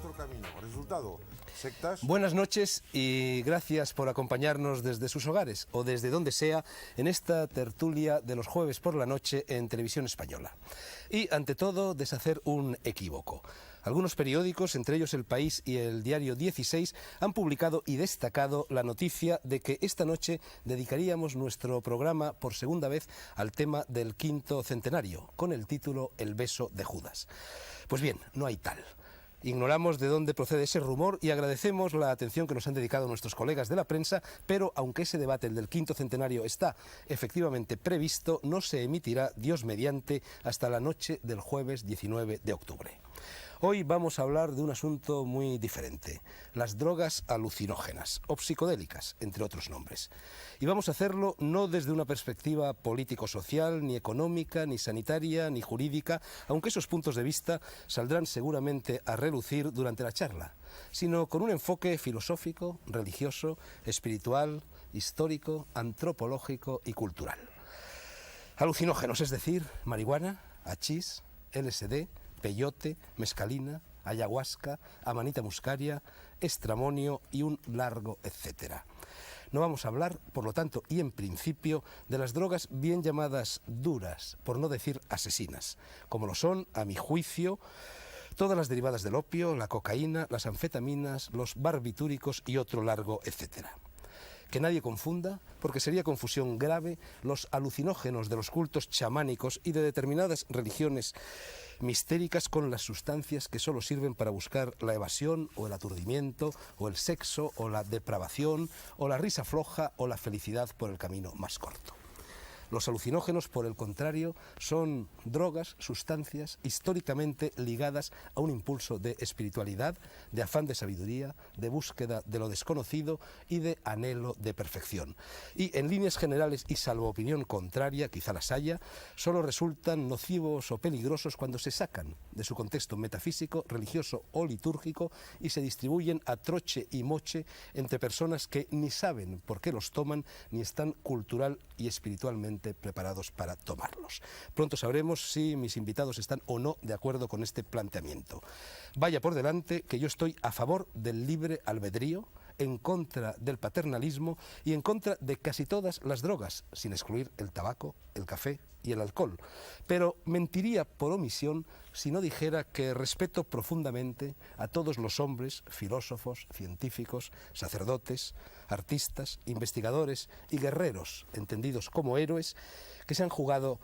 nuestro camino. Resultado, sectas. Buenas noches y gracias por acompañarnos desde sus hogares o desde donde sea en esta tertulia de los jueves por la noche en Televisión Española. Y ante todo, deshacer un equívoco. Algunos periódicos, entre ellos El País y el diario 16, han publicado y destacado la noticia de que esta noche dedicaríamos nuestro programa por segunda vez al tema del quinto centenario, con el título El beso de Judas. Pues bien, no hay tal. Ignoramos de dónde procede ese rumor y agradecemos la atención que nos han dedicado nuestros colegas de la prensa, pero aunque ese debate, el del quinto centenario, está efectivamente previsto, no se emitirá, Dios mediante, hasta la noche del jueves 19 de octubre. Hoy vamos a hablar de un asunto muy diferente, las drogas alucinógenas o psicodélicas, entre otros nombres. Y vamos a hacerlo no desde una perspectiva político-social, ni económica, ni sanitaria, ni jurídica, aunque esos puntos de vista saldrán seguramente a relucir durante la charla, sino con un enfoque filosófico, religioso, espiritual, histórico, antropológico y cultural. Alucinógenos, es decir, marihuana, hachís, LSD, peyote, mescalina, ayahuasca, amanita muscaria, estramonio y un largo etcétera. No vamos a hablar, por lo tanto, y en principio, de las drogas bien llamadas duras, por no decir asesinas, como lo son, a mi juicio, todas las derivadas del opio, la cocaína, las anfetaminas, los barbitúricos y otro largo etcétera. Que nadie confunda, porque sería confusión grave, los alucinógenos de los cultos chamánicos y de determinadas religiones mistéricas con las sustancias que solo sirven para buscar la evasión o el aturdimiento o el sexo o la depravación o la risa floja o la felicidad por el camino más corto. Los alucinógenos, por el contrario, son drogas, sustancias históricamente ligadas a un impulso de espiritualidad, de afán de sabiduría, de búsqueda de lo desconocido y de anhelo de perfección. Y en líneas generales, y salvo opinión contraria, quizá las haya, solo resultan nocivos o peligrosos cuando se sacan de su contexto metafísico, religioso o litúrgico y se distribuyen a troche y moche entre personas que ni saben por qué los toman ni están cultural y espiritualmente preparados para tomarlos. Pronto sabremos si mis invitados están o no de acuerdo con este planteamiento. Vaya por delante que yo estoy a favor del libre albedrío, en contra del paternalismo y en contra de casi todas las drogas, sin excluir el tabaco, el café y el alcohol. Pero mentiría por omisión si no dijera que respeto profundamente a todos los hombres, filósofos, científicos, sacerdotes, artistas, investigadores y guerreros, entendidos como héroes, que se han jugado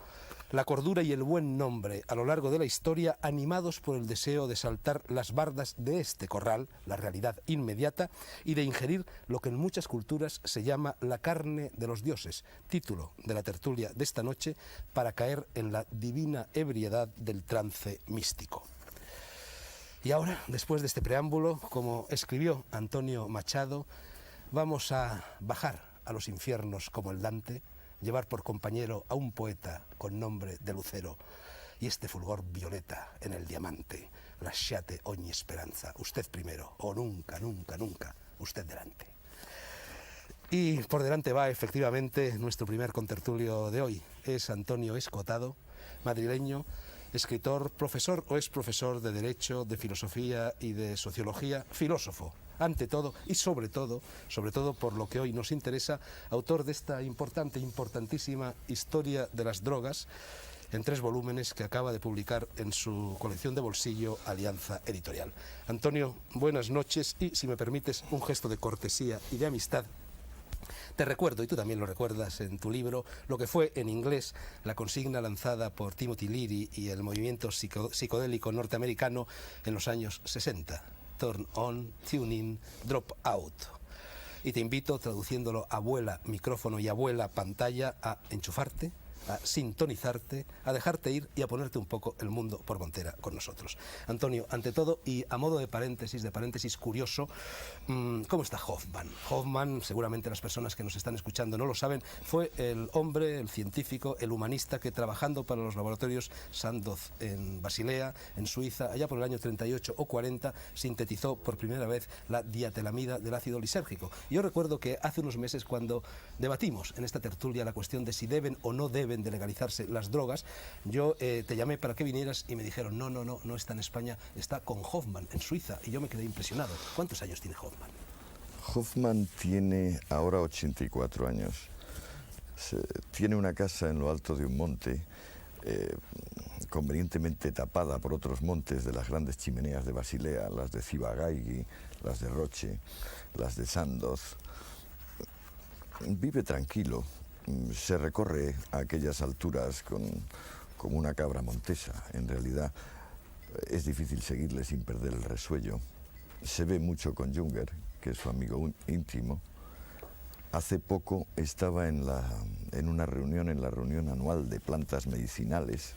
la cordura y el buen nombre a lo largo de la historia, animados por el deseo de saltar las bardas de este corral, la realidad inmediata, y de ingerir lo que en muchas culturas se llama la carne de los dioses, título de la tertulia de esta noche, para caer en la divina ebriedad del trance místico. Y ahora, después de este preámbulo, como escribió Antonio Machado, vamos a bajar a los infiernos como el Dante, llevar por compañero a un poeta con nombre de Lucero y este fulgor violeta en el diamante, lasciate ogni esperanza, usted primero, o nunca, nunca, nunca, usted delante. Y por delante va efectivamente nuestro primer contertulio de hoy, es Antonio Escotado, madrileño, escritor, profesor o exprofesor de Derecho, de Filosofía y de Sociología, filósofo, ante todo y sobre todo por lo que hoy nos interesa, autor de esta importantísima historia de las drogas, en 3 volúmenes que acaba de publicar en su colección de bolsillo Alianza Editorial. Antonio, buenas noches y, si me permites, un gesto de cortesía y de amistad. Te recuerdo, y tú también lo recuerdas en tu libro, lo que fue en inglés la consigna lanzada por Timothy Leary y el movimiento psicodélico norteamericano en los años 60. Turn on, tune in, drop out. Y te invito, traduciéndolo abuela micrófono y abuela pantalla, a enchufarte, a sintonizarte, a dejarte ir y a ponerte un poco el mundo por montera con nosotros. Antonio, ante todo, y a modo de paréntesis curioso, ¿cómo está Hoffman? Hoffman, seguramente las personas que nos están escuchando no lo saben, fue el hombre, el científico, el humanista que, trabajando para los laboratorios Sandoz en Basilea, en Suiza, allá por el año 38 o 40, sintetizó por primera vez la diatelamida del ácido lisérgico. Yo recuerdo que hace unos meses, cuando debatimos en esta tertulia la cuestión de si deben o no deben deben de legalizarse las drogas, yo te llamé para que vinieras y me dijeron, no está en España, está con Hoffman en Suiza, y yo me quedé impresionado. ¿Cuántos años tiene Hoffman? Hoffman tiene ahora 84 años. Tiene una casa en lo alto de un monte, convenientemente tapada por otros montes de las grandes chimeneas de Basilea, las de Ciba-Geigy, las de Roche, las de Sandoz. Vive tranquilo, se recorre a aquellas alturas como una cabra montesa. En realidad es difícil seguirle sin perder el resuello. Se ve mucho con Junger, que es su amigo íntimo. Hace poco estaba en una reunión, en la reunión anual de plantas medicinales,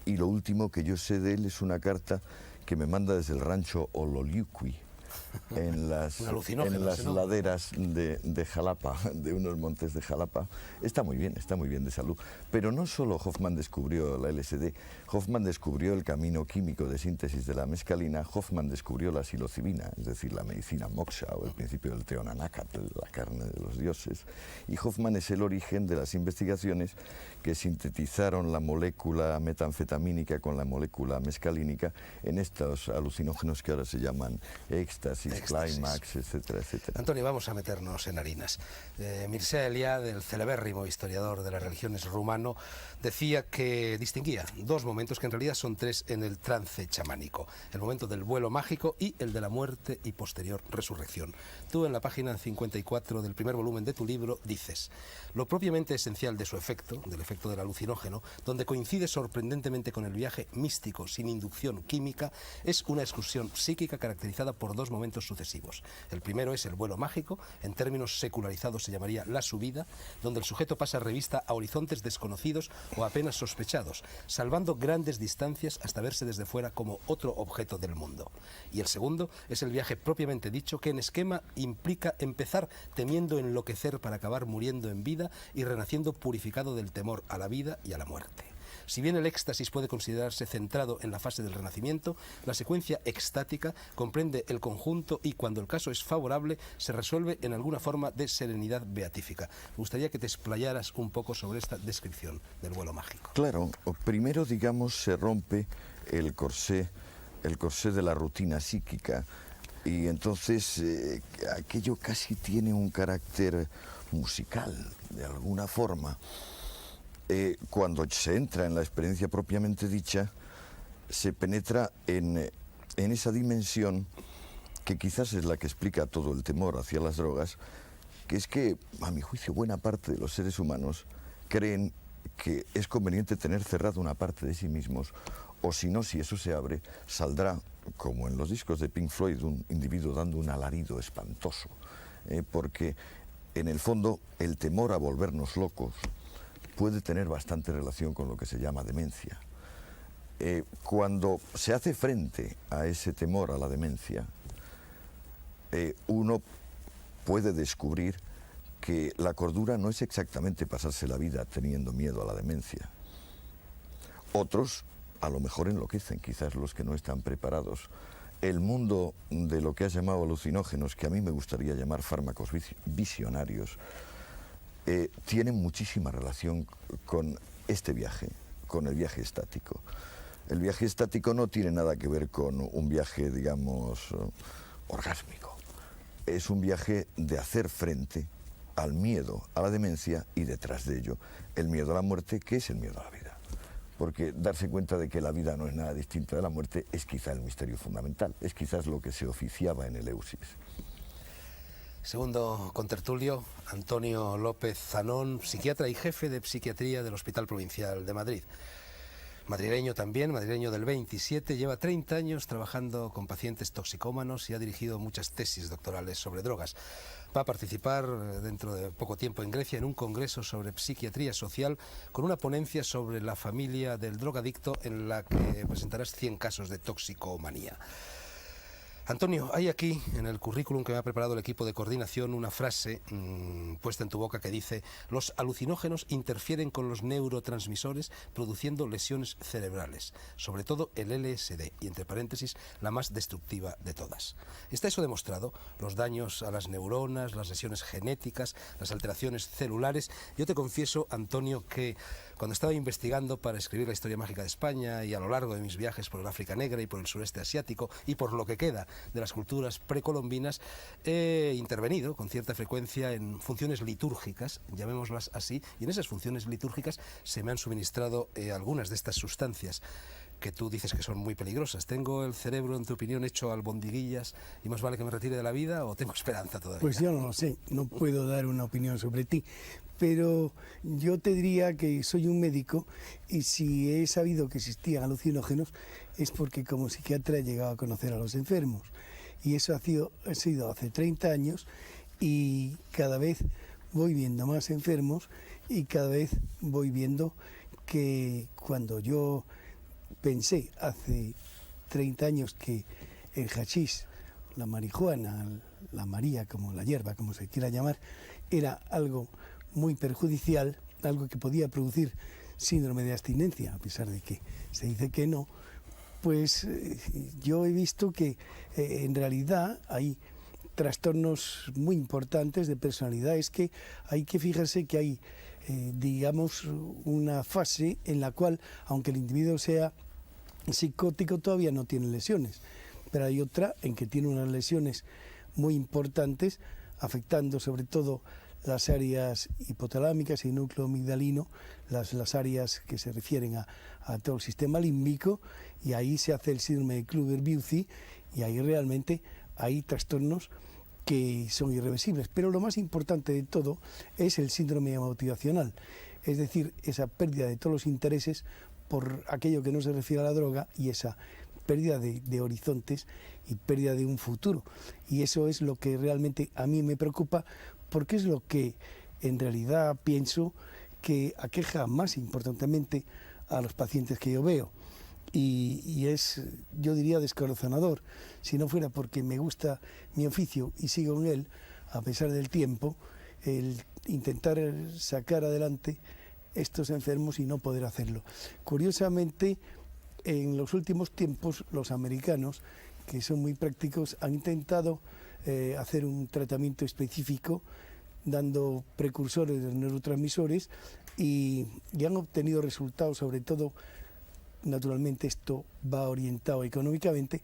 y lo último que yo sé de él es una carta que me manda desde el rancho Ololiuqui, en las laderas de Jalapa, de unos montes de Jalapa. Está muy bien de salud. Pero no solo Hoffman descubrió la LSD, Hoffman descubrió el camino químico de síntesis de la mescalina, Hoffman descubrió la psilocibina, es decir, la medicina moksha o el principio del Teonanácatl, la carne de los dioses. Y Hoffman es el origen de las investigaciones que sintetizaron la molécula metanfetamínica con la molécula mescalínica en estos alucinógenos que ahora se llaman éxtasis, clímax, etcétera, etcétera. Antonio, vamos a meternos en harinas. Mircea Eliade, el celebérrimo historiador de las religiones rumano, decía que distinguía dos momentos que en realidad son tres en el trance chamánico: el momento del vuelo mágico y el de la muerte y posterior resurrección. Tú, en la página 54 del primer volumen de tu libro, dices: lo propiamente esencial de su efecto, del efecto del alucinógeno, donde coincide sorprendentemente con el viaje místico sin inducción química, es una excursión psíquica caracterizada por dos momentos sucesivos. El primero es el vuelo mágico, en términos secularizados se llamaría la subida, donde el sujeto pasa revista a horizontes desconocidos o apenas sospechados, salvando grandes distancias hasta verse desde fuera como otro objeto del mundo. Y el segundo es el viaje propiamente dicho, que en esquema implica empezar temiendo enloquecer para acabar muriendo en vida y renaciendo purificado del temor a la vida y a la muerte. Si bien el éxtasis puede considerarse centrado en la fase del renacimiento, la secuencia extática comprende el conjunto y, cuando el caso es favorable, se resuelve en alguna forma de serenidad beatífica. Me gustaría que te explayaras un poco sobre esta descripción del vuelo mágico. Claro, primero, digamos, se rompe el corsé de la rutina psíquica, y entonces aquello casi tiene un carácter musical, de alguna forma. Cuando se entra en la experiencia propiamente dicha, se penetra en esa dimensión que quizás es la que explica todo el temor hacia las drogas, que es que, a mi juicio, buena parte de los seres humanos creen que es conveniente tener cerrada una parte de sí mismos, o si no, si eso se abre, saldrá, como en los discos de Pink Floyd, un individuo dando un alarido espantoso, porque en el fondo el temor a volvernos locos puede tener bastante relación con lo que se llama demencia. Cuando se hace frente a ese temor a la demencia, uno puede descubrir que la cordura no es exactamente pasarse la vida teniendo miedo a la demencia. Otros a lo mejor enloquecen, quizás los que no están preparados. El mundo de lo que has llamado alucinógenos, que a mí me gustaría llamar fármacos visionarios, tienen muchísima relación con este viaje, con el viaje estático. El viaje estático no tiene nada que ver con un viaje, digamos, orgásmico. Es un viaje de hacer frente al miedo a la demencia y, detrás de ello, el miedo a la muerte, que es el miedo a la vida. Porque darse cuenta de que la vida no es nada distinta de la muerte es quizá el misterio fundamental, es quizás lo que se oficiaba en Eleusis. Segundo contertulio, Antonio López Zanón, psiquiatra y jefe de psiquiatría del Hospital Provincial de Madrid. Madrileño también, madrileño del 27, lleva 30 años trabajando con pacientes toxicómanos y ha dirigido muchas tesis doctorales sobre drogas. Va a participar dentro de poco tiempo en Grecia en un congreso sobre psiquiatría social con una ponencia sobre la familia del drogadicto en la que presentarás 100 casos de toxicomanía. Antonio, hay aquí en el currículum que me ha preparado el equipo de coordinación una frase puesta en tu boca que dice: los alucinógenos interfieren con los neurotransmisores produciendo lesiones cerebrales, sobre todo el LSD, y entre paréntesis, la más destructiva de todas. ¿Está eso demostrado? Los daños a las neuronas, las lesiones genéticas, las alteraciones celulares. Yo te confieso, Antonio, que Cuando estaba investigando para escribir la historia mágica de España y a lo largo de mis viajes por el África Negra y por el sureste asiático y por lo que queda de las culturas precolombinas, he intervenido con cierta frecuencia en funciones litúrgicas, llamémoslas así, y en esas funciones litúrgicas se me han suministrado algunas de estas sustancias que tú dices que son muy peligrosas. ¿Tengo el cerebro, en tu opinión, hecho albondiguillas y más vale que me retire de la vida o tengo esperanza todavía? Pues yo no lo sé, no puedo dar una opinión sobre ti, pero yo te diría que soy un médico y si he sabido que existían alucinógenos es porque como psiquiatra he llegado a conocer a los enfermos y eso ha sido hace 30 años y cada vez voy viendo más enfermos y cada vez voy viendo que cuando yo pensé hace 30 años que el hachís, la marihuana, la María, como la hierba, como se quiera llamar, era algo muy perjudicial, algo que podía producir síndrome de abstinencia, a pesar de que se dice que no, pues yo he visto que en realidad hay trastornos muy importantes de personalidad. Es que hay que fijarse que hay digamos, una fase en la cual, aunque el individuo sea psicótico, todavía no tiene lesiones, pero hay otra en que tiene unas lesiones muy importantes, afectando sobre todo las áreas hipotalámicas y núcleo amigdalino, las áreas que se refieren a todo el sistema límbico, y ahí se hace el síndrome de Kluver-Bucy, y ahí realmente hay trastornos que son irreversibles. Pero lo más importante de todo es el síndrome motivacional, es decir, esa pérdida de todos los intereses por aquello que no se refiere a la droga y esa pérdida de horizontes y pérdida de un futuro. Y eso es lo que realmente a mí me preocupa, porque es lo que en realidad pienso que aqueja más importantemente a los pacientes que yo veo. Y es, yo diría, descorazonador, si no fuera porque me gusta mi oficio y sigo en él, a pesar del tiempo, el intentar sacar adelante estos enfermos y no poder hacerlo. Curiosamente, en los últimos tiempos, los americanos, que son muy prácticos, han intentado hacer un tratamiento específico, dando precursores de neurotransmisores, y han obtenido resultados, sobre todo. Naturalmente esto va orientado económicamente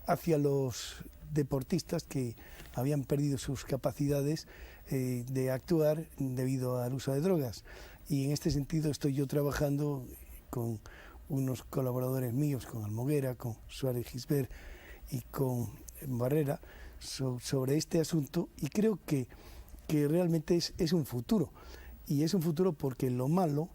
hacia los deportistas que habían perdido sus capacidades de actuar debido al uso de drogas. Y en este sentido estoy yo trabajando con unos colaboradores míos, con Almoguera, con Suárez Gisbert y con Barrera, sobre este asunto, y creo que realmente es un futuro. Y es un futuro porque lo malo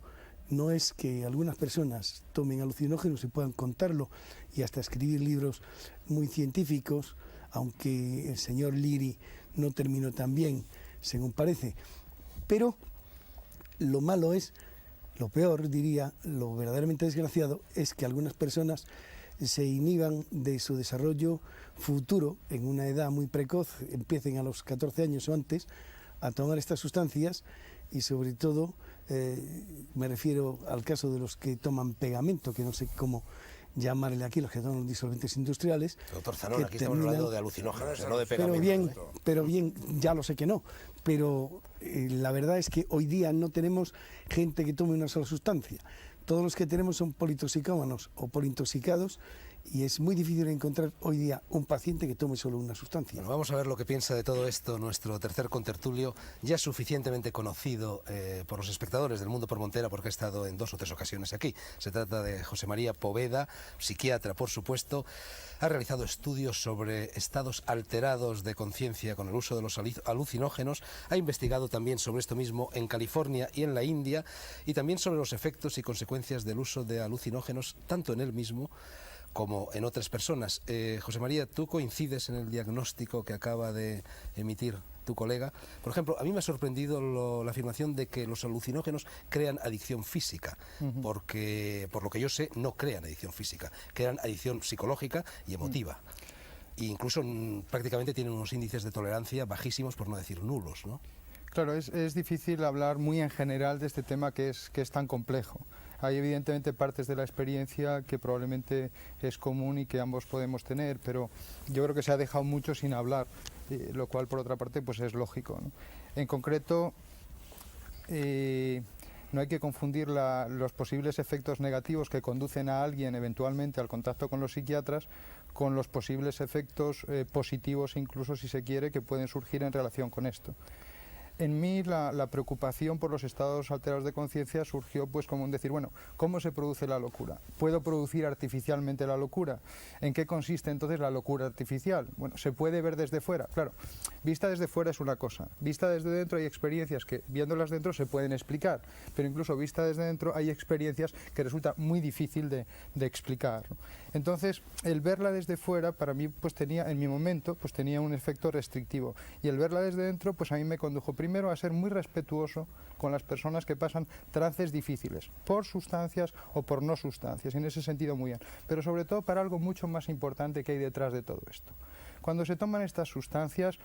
no es que algunas personas tomen alucinógenos y puedan contarlo y hasta escribir libros muy científicos, aunque el señor Liri no terminó tan bien, según parece. Pero lo malo es, lo peor diría, lo verdaderamente desgraciado, es que algunas personas se inhiban de su desarrollo futuro en una edad muy precoz, empiecen a los 14 años o antes a tomar estas sustancias, y sobre todo me refiero al caso de los que toman pegamento, que no sé cómo llamarle aquí, los que toman los disolventes industriales. Doctor Zanón, aquí estamos hablando de alucinógenos, no de pero pegamento. pero bien, ya lo sé que no, pero la verdad es que hoy día no tenemos gente que tome una sola sustancia. Todos los que tenemos son politoxicómanos o polintoxicados, y es muy difícil encontrar hoy día un paciente que tome solo una sustancia. Bueno, vamos a ver lo que piensa de todo esto nuestro tercer contertulio, ya suficientemente conocido por los espectadores del Mundo por Montera, porque ha estado en 2 o 3 ocasiones aquí. Se trata de José María Poveda, psiquiatra, por supuesto. Ha realizado estudios sobre estados alterados de conciencia con el uso de los alucinógenos. Ha investigado también sobre esto mismo en California y en la India, y también sobre los efectos y consecuencias del uso de alucinógenos, tanto en él mismo como en otras personas. José María, ¿tú coincides en el diagnóstico que acaba de emitir tu colega? Por ejemplo, a mí me ha sorprendido la afirmación de que los alucinógenos crean adicción física, porque, por lo que yo sé, no crean adicción física, crean adicción psicológica y emotiva. E incluso prácticamente tienen unos índices de tolerancia bajísimos, por no decir nulos, ¿no? Claro, es difícil hablar muy en general de este tema que es tan complejo. Hay evidentemente partes de la experiencia que probablemente es común y que ambos podemos tener, pero yo creo que se ha dejado mucho sin hablar, lo cual por otra parte pues es lógico, ¿no? En concreto, no hay que confundir los posibles efectos negativos que conducen a alguien eventualmente al contacto con los psiquiatras con los posibles efectos positivos, incluso si se quiere, que pueden surgir en relación con esto. En mí la preocupación por los estados alterados de conciencia surgió pues como un decir, bueno, ¿cómo se produce la locura? ¿Puedo producir artificialmente la locura? ¿En qué consiste entonces la locura artificial? Bueno, ¿se puede ver desde fuera? Claro, vista desde fuera es una cosa, vista desde dentro hay experiencias que viéndolas dentro se pueden explicar, pero incluso vista desde dentro hay experiencias que resulta muy difícil de explicar, ¿no? Entonces, el verla desde fuera para mí pues tenía, en mi momento, pues tenía un efecto restrictivo, y el verla desde dentro pues a mí me condujo primero a ser muy respetuoso con las personas que pasan trances difíciles, por sustancias o por no sustancias, y en ese sentido muy bien, pero sobre todo para algo mucho más importante que hay detrás de todo esto. Cuando se toman estas sustancias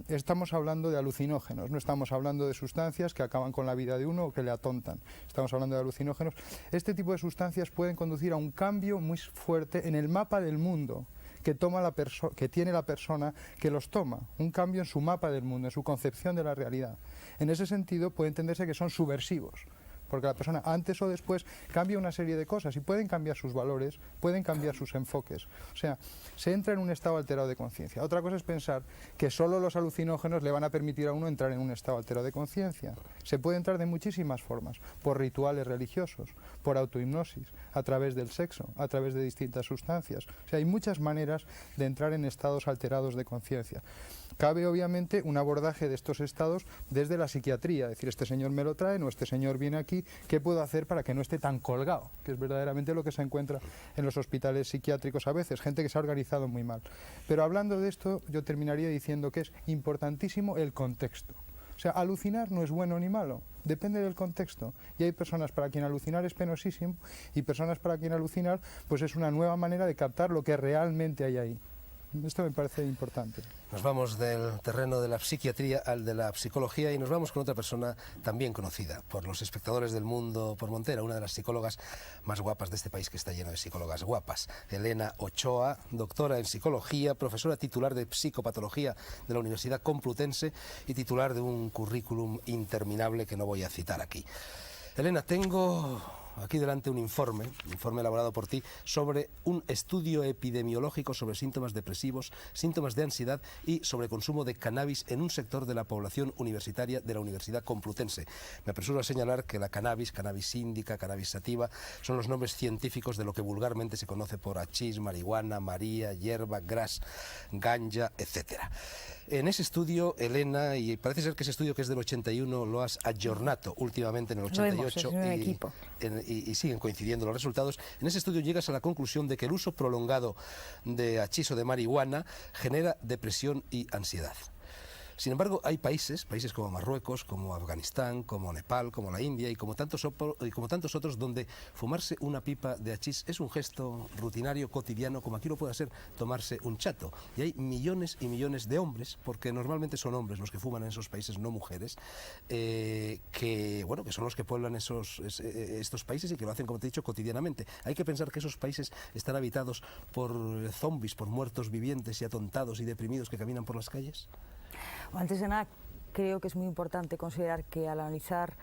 estamos hablando de alucinógenos, no estamos hablando de sustancias que acaban con la vida de uno o que le atontan, estamos hablando de alucinógenos. Este tipo de sustancias pueden conducir a un cambio muy fuerte en el mapa del mundo que tiene la persona que los toma, un cambio en su mapa del mundo, en su concepción de la realidad. En ese sentido puede entenderse que son subversivos, porque la persona antes o después cambia una serie de cosas y pueden cambiar sus valores, pueden cambiar sus enfoques. O sea, se entra en un estado alterado de conciencia. Otra cosa es pensar que solo los alucinógenos le van a permitir a uno entrar en un estado alterado de conciencia. Se puede entrar de muchísimas formas, por rituales religiosos, por autohipnosis, a través del sexo, a través de distintas sustancias. O sea, hay muchas maneras de entrar en estados alterados de conciencia. Cabe obviamente un abordaje de estos estados desde la psiquiatría, es decir, este señor me lo trae, o este señor viene aquí, ¿qué puedo hacer para que no esté tan colgado? Que es verdaderamente lo que se encuentra en los hospitales psiquiátricos a veces, gente que se ha organizado muy mal. Pero hablando de esto, yo terminaría diciendo que es importantísimo el contexto. O sea, alucinar no es bueno ni malo, depende del contexto. Y hay personas para quien alucinar es penosísimo y personas para quien alucinar pues es una nueva manera de captar lo que realmente hay ahí. Esto me parece importante. Nos vamos del terreno de la psiquiatría al de la psicología y nos vamos con otra persona también conocida por los espectadores del Mundo por Montera, una de las psicólogas más guapas de este país que está lleno de psicólogas guapas. Elena Ochoa, doctora en psicología, profesora titular de psicopatología de la Universidad Complutense y titular de un currículum interminable que no voy a citar aquí. Elena, tengo aquí delante un informe elaborado por ti sobre un estudio epidemiológico sobre síntomas depresivos, síntomas de ansiedad y sobre consumo de cannabis en un sector de la población universitaria de la Universidad Complutense. Me apresuro a señalar que la cannabis, cannabis índica, cannabis sativa, son los nombres científicos de lo que vulgarmente se conoce por hachís, marihuana, maría, hierba, gras, ganja, etc. En ese estudio, Elena, y parece ser que ese estudio que es del 81 lo has ayornato últimamente en el 88 y siguen coincidiendo los resultados. En ese estudio llegas a la conclusión de que el uso prolongado de hachís o de marihuana genera depresión y ansiedad. Sin embargo, hay países como Marruecos, como Afganistán, como Nepal, como la India y como tantos otros donde fumarse una pipa de hachís es un gesto rutinario, cotidiano, como aquí lo puede ser tomarse un chato. Y hay millones y millones de hombres, porque normalmente son hombres los que fuman en esos países, no mujeres, que son los que pueblan estos países y que lo hacen, como te he dicho, cotidianamente. Hay que pensar que esos países están habitados por zombies, por muertos vivientes y atontados y deprimidos que caminan por las calles. Antes de nada, creo que es muy importante considerar que al analizar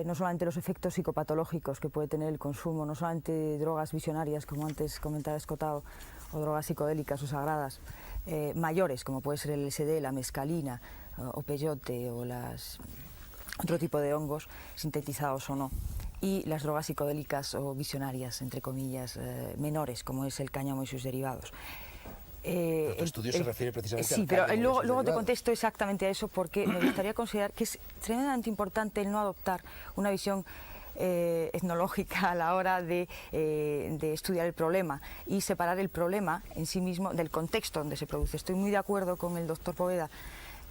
no solamente los efectos psicopatológicos que puede tener el consumo, no solamente de drogas visionarias, como antes comentaba Escotado, o drogas psicodélicas o sagradas, mayores, como puede ser el LSD, la mescalina o peyote o otro tipo de hongos, sintetizados o no, y las drogas psicodélicas o visionarias, entre comillas, menores, como es el cáñamo y sus derivados. Tu estudio se refiere precisamente sí, al pero cáñamo luego te contesto exactamente a eso porque me gustaría considerar que es tremendamente importante el no adoptar una visión etnológica a la hora de estudiar el problema y separar el problema en sí mismo del contexto donde se produce. Estoy muy de acuerdo con el doctor Poveda,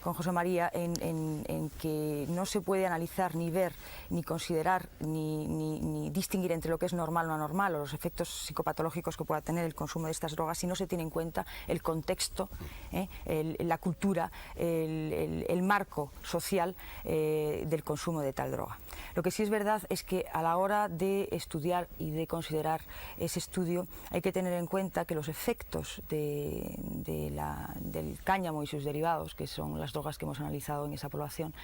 con José María, en que no se puede analizar, ni ver, ni considerar, ni distinguir entre lo que es normal o no normal, o los efectos psicopatológicos que pueda tener el consumo de estas drogas, si no se tiene en cuenta el contexto, la cultura, el marco social del consumo de tal droga. Lo que sí es verdad es que a la hora de estudiar y de considerar ese estudio hay que tener en cuenta que los efectos del cáñamo y sus derivados, que son las drogas que hemos analizado en esa población,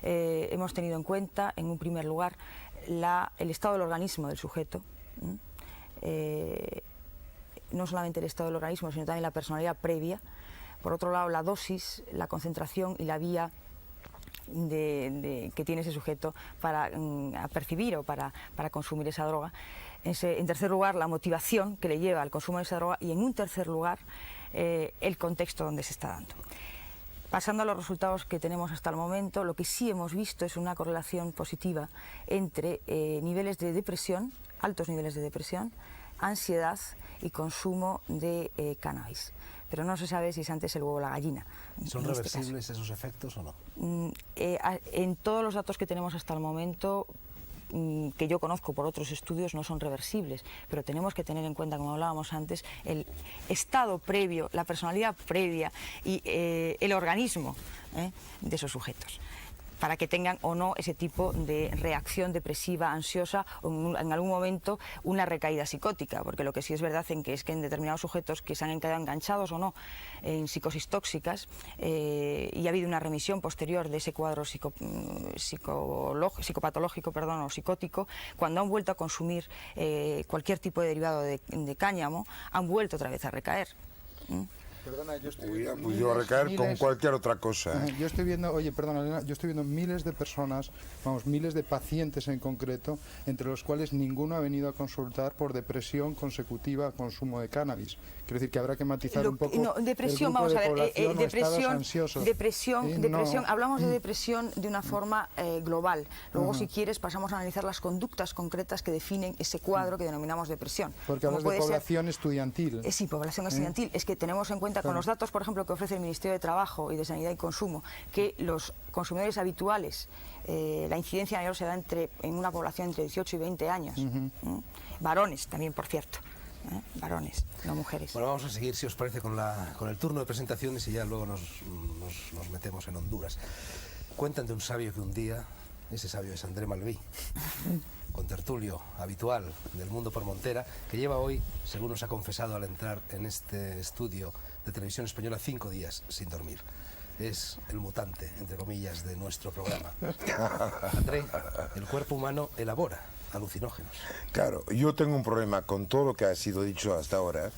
hemos tenido en cuenta, en un primer lugar, el estado del organismo del sujeto, no solamente el estado del organismo, sino también la personalidad previa. Por otro lado, la dosis, la concentración y la vía que tiene ese sujeto para percibir o para consumir esa droga. En tercer lugar, la motivación que le lleva al consumo de esa droga, y en un tercer lugar, el contexto donde se está dando. Pasando a los resultados que tenemos hasta el momento, lo que sí hemos visto es una correlación positiva entre niveles de depresión, altos niveles de depresión, ansiedad y consumo de cannabis. Pero no se sabe si es antes el huevo o la gallina. ¿Son reversibles esos efectos o no? En todos los datos que tenemos hasta el momento, que yo conozco por otros estudios, no son reversibles, pero tenemos que tener en cuenta, como hablábamos antes, el estado previo, la personalidad previa y el organismo de esos sujetos, para que tengan o no ese tipo de reacción depresiva, ansiosa, o en algún momento una recaída psicótica, porque lo que sí es verdad es que en determinados sujetos que se han quedado enganchados o no en psicosis tóxicas y ha habido una remisión posterior de ese cuadro psicopatológico o psicótico, cuando han vuelto a consumir cualquier tipo de derivado de cáñamo, han vuelto otra vez a recaer. Perdona, yo estoy Hubiera viendo podido recaer con cualquier otra cosa. Yo estoy viendo, oye, perdona, Elena, yo estoy viendo miles de personas, vamos, miles de pacientes en concreto, entre los cuales ninguno ha venido a consultar por depresión consecutiva a consumo de cannabis. Quiero decir que habrá que matizar un poco. No, depresión, vamos a ver, depresión, hablamos de depresión de una forma global. Luego, si quieres, pasamos a analizar las conductas concretas que definen ese cuadro que denominamos depresión. Porque hablas de población estudiantil. Sí, población estudiantil. Es que tenemos en cuenta con los datos, por ejemplo, que ofrece el Ministerio de Trabajo y de Sanidad y Consumo, que los consumidores habituales, la incidencia mayor se da en una población entre 18 y 20 años. Varones también, por cierto. Varones, no mujeres. Bueno, vamos a seguir, si os parece, con el turno de presentaciones y ya luego nos metemos en Honduras. Cuentan de un sabio que un día, ese sabio es André Malví, contertulio habitual del Mundo por Montera, que lleva hoy, según nos ha confesado al entrar en este estudio de Televisión Española, 5 días sin dormir. Es el mutante, entre comillas, de nuestro programa. André, el cuerpo humano elabora alucinógenos. Claro, yo tengo un problema con todo lo que ha sido dicho hasta ahora,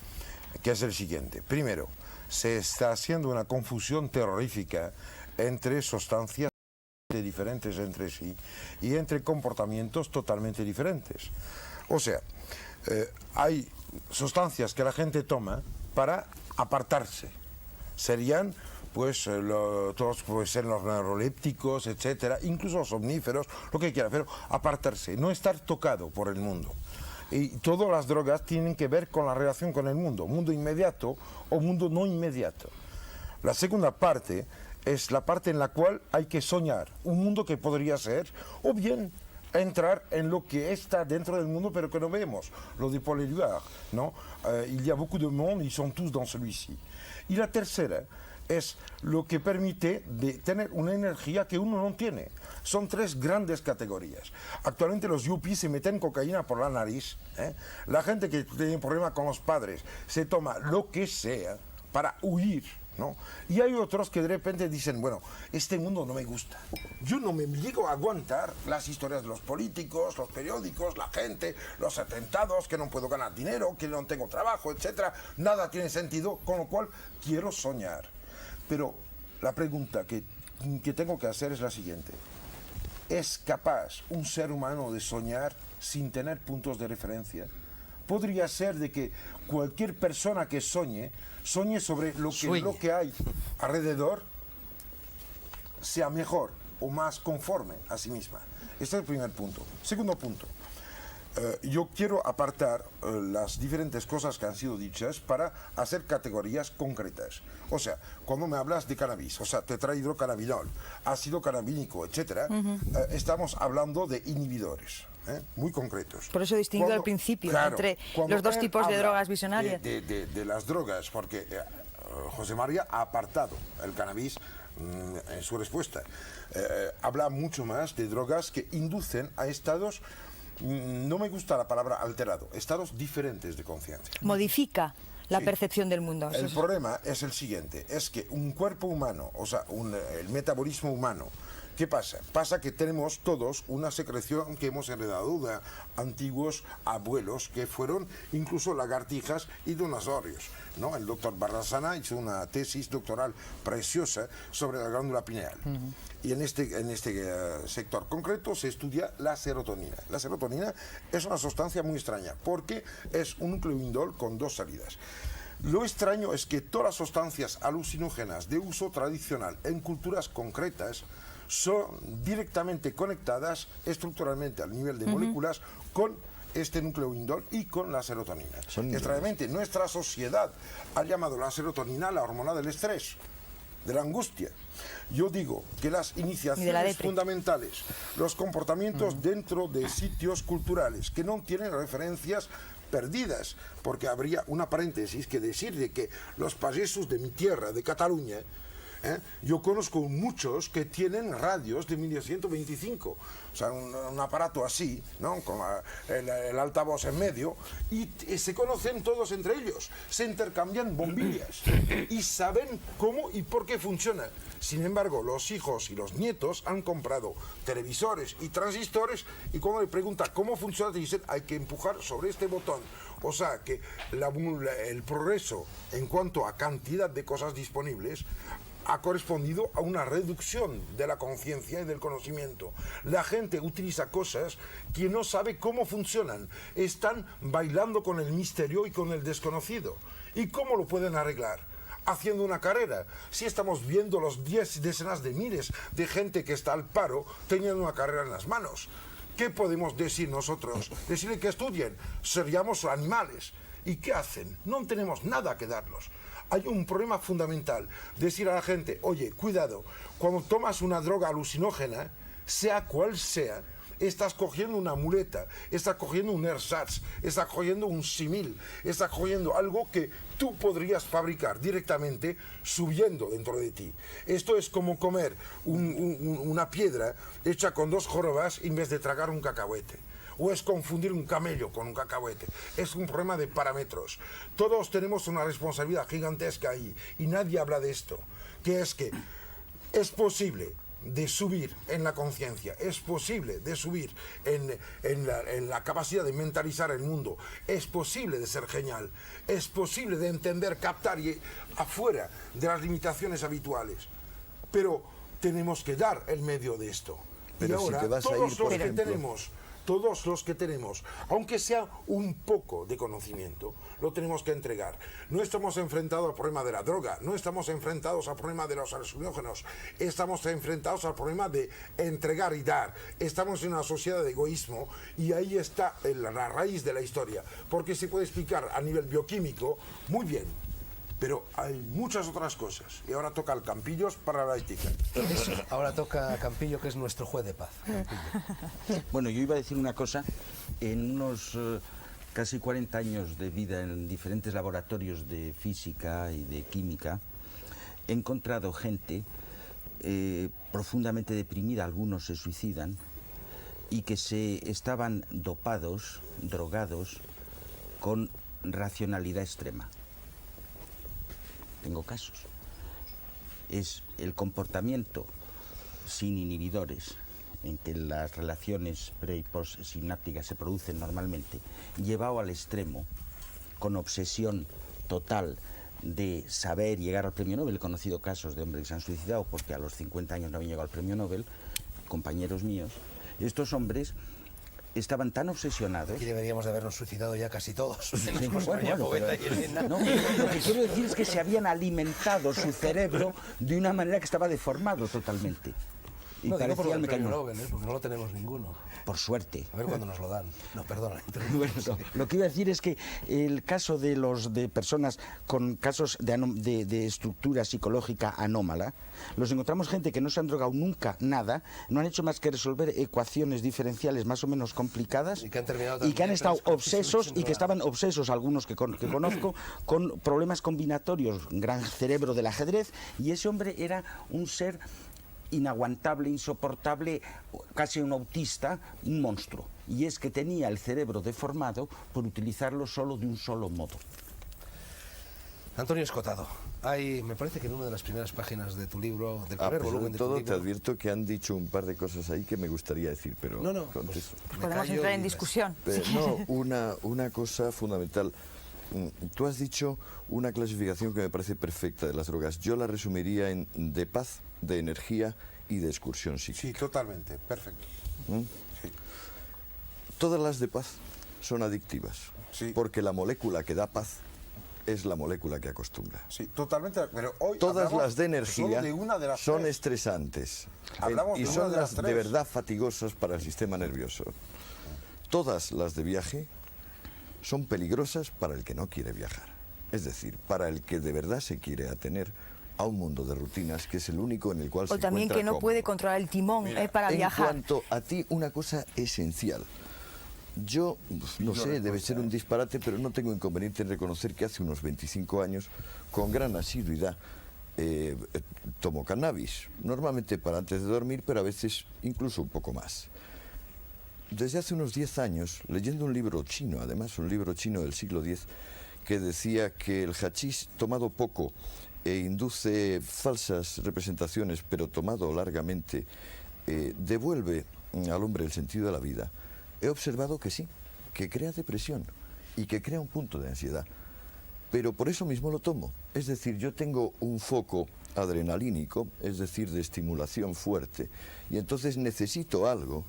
que es el siguiente. Primero, se está haciendo una confusión terrorífica entre sustancias diferentes entre sí y entre comportamientos totalmente diferentes. O sea, hay sustancias que la gente toma para apartarse. Serían pues todos pueden ser los neurolépticos, etcétera, incluso los omníferos, lo que quiera, pero apartarse, no estar tocado por el mundo. Y todas las drogas tienen que ver con la relación con el mundo inmediato o mundo no inmediato. La segunda parte es la parte en la cual hay que soñar un mundo que podría ser, o bien entrar en lo que está dentro del mundo pero que no vemos, lo de Paul Éluard, ¿no? Il y a beaucoup de monde, ils sont tous dans celui-ci. Y la tercera es lo que permite de tener una energía que uno no tiene. Son 3 grandes categorías. Actualmente los yuppies se meten cocaína por la nariz. La gente que tiene problemas con los padres se toma lo que sea para huir, ¿no? Y hay otros que de repente dicen, bueno, este mundo no me gusta. Yo no me llego a aguantar las historias de los políticos, los periódicos, la gente, los atentados, que no puedo ganar dinero, que no tengo trabajo, etcétera. Nada tiene sentido, con lo cual quiero soñar. Pero la pregunta que tengo que hacer es la siguiente. ¿Es capaz un ser humano de soñar sin tener puntos de referencia? Podría ser de que cualquier persona que sueñe sobre lo que hay alrededor, sea mejor o más conforme a sí misma. Este es el primer punto. Segundo punto. Yo quiero apartar las diferentes cosas que han sido dichas para hacer categorías concretas. O sea, cuando me hablas de cannabis, o sea, tetrahidrocannabinol, ácido cannabínico, etcétera, estamos hablando de inhibidores. Muy concretos. Por eso distinguido al principio, claro, entre los dos tipos de drogas visionarias. De las drogas, porque José María ha apartado el cannabis en su respuesta. Habla mucho más de drogas que inducen a estados, no me gusta la palabra alterado, estados diferentes de conciencia. Modifica la Sí. percepción del mundo. El problema es el siguiente, es que un cuerpo humano, o sea, el metabolismo humano, ¿qué pasa? Pasa que tenemos todos una secreción que hemos heredado de antiguos abuelos que fueron incluso lagartijas y dinosaurios, ¿no? El doctor Bardasana hizo una tesis doctoral preciosa sobre la glándula pineal. Y en este sector concreto se estudia la serotonina. La serotonina es una sustancia muy extraña porque es un nucleoindol con dos salidas. Lo extraño es que todas las sustancias alucinógenas de uso tradicional en culturas concretas son directamente conectadas estructuralmente al nivel de moléculas con este nucleoindol y con la serotonina. Extrañamente, nuestra sociedad ha llamado la serotonina la hormona del estrés, de la angustia. Yo digo que las iniciaciones fundamentales, los comportamientos dentro de sitios culturales que no tienen referencias perdidas, porque habría una paréntesis que decir de que los payesos de mi tierra, de Cataluña, yo conozco muchos que tienen radios de 1925, o sea, un aparato así, ¿no? Con el altavoz en medio, y se conocen todos entre ellos, se intercambian bombillas y saben cómo y por qué funciona. Sin embargo, los hijos y los nietos han comprado televisores y transistores y cuando le preguntan cómo funciona, te dicen hay que empujar sobre este botón. O sea que el progreso en cuanto a cantidad de cosas disponibles ha correspondido a una reducción de la conciencia y del conocimiento. La gente utiliza cosas que no sabe cómo funcionan. Están bailando con el misterio y con el desconocido. ¿Y cómo lo pueden arreglar? Haciendo una carrera. Si estamos viendo los decenas de miles de gente que está al paro teniendo una carrera en las manos. ¿Qué podemos decir nosotros? Decirle que estudien. Seríamos animales. ¿Y qué hacen? No tenemos nada que darlos. Hay un problema fundamental, decir a la gente, oye, cuidado, cuando tomas una droga alucinógena, sea cual sea, estás cogiendo una muleta, estás cogiendo un ersatz, estás cogiendo un simil, estás cogiendo algo que tú podrías fabricar directamente subiendo dentro de ti. Esto es como comer una piedra hecha con dos jorobas en vez de tragar un cacahuete. O es confundir un camello con un cacahuete. Es un problema de parámetros. Todos tenemos una responsabilidad gigantesca ahí y nadie habla de esto, que es que es posible de subir en la conciencia, es posible de subir en la capacidad de mentalizar el mundo, es posible de ser genial, es posible de entender, captar y afuera de las limitaciones habituales, pero tenemos que dar el medio de esto. Pero y ahora, si te vas a todos ir, por los que ejemplo, todos los que tenemos, aunque sea un poco de conocimiento, lo tenemos que entregar. No estamos enfrentados al problema de la droga, no estamos enfrentados al problema de los alucinógenos, estamos enfrentados al problema de entregar y dar. Estamos en una sociedad de egoísmo y ahí está la raíz de la historia, porque se puede explicar a nivel bioquímico muy bien, pero hay muchas otras cosas. Y ahora toca al Campillos para la ética. Ahora toca a Campillo, que es nuestro juez de paz. Bueno, yo iba a decir una cosa. En unos casi 40 años de vida en diferentes laboratorios de física y de química, he encontrado gente profundamente deprimida, algunos se suicidan, y que se estaban dopados, drogados, con racionalidad extrema. Tengo casos. Es el comportamiento sin inhibidores, en que las relaciones pre y post sinápticas se producen normalmente, llevado al extremo, con obsesión total de saber llegar al premio Nobel. He conocido casos de hombres que se han suicidado porque a los 50 años no habían llegado al premio Nobel, compañeros míos. Estos hombres estaban tan obsesionados. Aquí deberíamos de habernos suicidado ya casi todos. Lo que quiero decir es que se habían alimentado su cerebro de una manera que estaba deformado totalmente. Y no, digo por parecía el el premio mecanismo. Nobel, porque no lo tenemos ninguno. Por suerte. A ver cuándo nos lo dan. No, perdona. Bueno, no, lo que iba a decir es que el caso de personas con casos de estructura psicológica anómala, los encontramos gente que no se han drogado nunca nada, no han hecho más que resolver ecuaciones diferenciales más o menos complicadas y que han terminado y que han estado con obsesos y que estaban obsesos, algunos que conozco, con problemas combinatorios, gran cerebro del ajedrez, y ese hombre era un ser inaguantable, insoportable, casi un autista, un monstruo. Y es que tenía el cerebro deformado por utilizarlo solo de un solo modo. Antonio Escotado, me parece que en una de las primeras páginas de tu libro, del primer pues volumen de tu todo libro... te advierto que han dicho un par de cosas ahí que me gustaría decir, pero No, contesto. Pues podemos entrar en discusión. No, una cosa fundamental. Tú has dicho una clasificación que me parece perfecta de las drogas. Yo la resumiría en de paz, de energía y de excursión psíquica. Sí, totalmente, perfecto. Sí. Todas las de paz son adictivas, Sí. porque la molécula que da paz es la molécula que acostumbra. Sí, totalmente, pero hoy Todas hablamos las de energía solo de una de las son tres. estresantes Hablamos y de una son de las de tres. verdad fatigosas para el sistema nervioso. Todas las de viaje son peligrosas para el que no quiere viajar. Es decir, para el que de verdad se quiere atener a un mundo de rutinas que es el único en el cual se O también encuentra que no cómodo. puede controlar el timón para En viajar. cuanto a ti, una cosa esencial. Yo, no sé, debe ser un disparate, pero no tengo inconveniente en reconocer que hace unos 25 años, con gran asiduidad, tomo cannabis. Normalmente para antes de dormir, pero a veces incluso un poco más. Desde hace unos 10 años, leyendo un libro chino, además un libro chino del siglo X, que decía que el hachís tomado poco induce falsas representaciones, pero tomado largamente, devuelve al hombre el sentido de la vida. He observado que sí, que crea depresión y que crea un punto de ansiedad. Pero por eso mismo lo tomo. Es decir, yo tengo un foco adrenalínico, es decir, de estimulación fuerte, y entonces necesito algo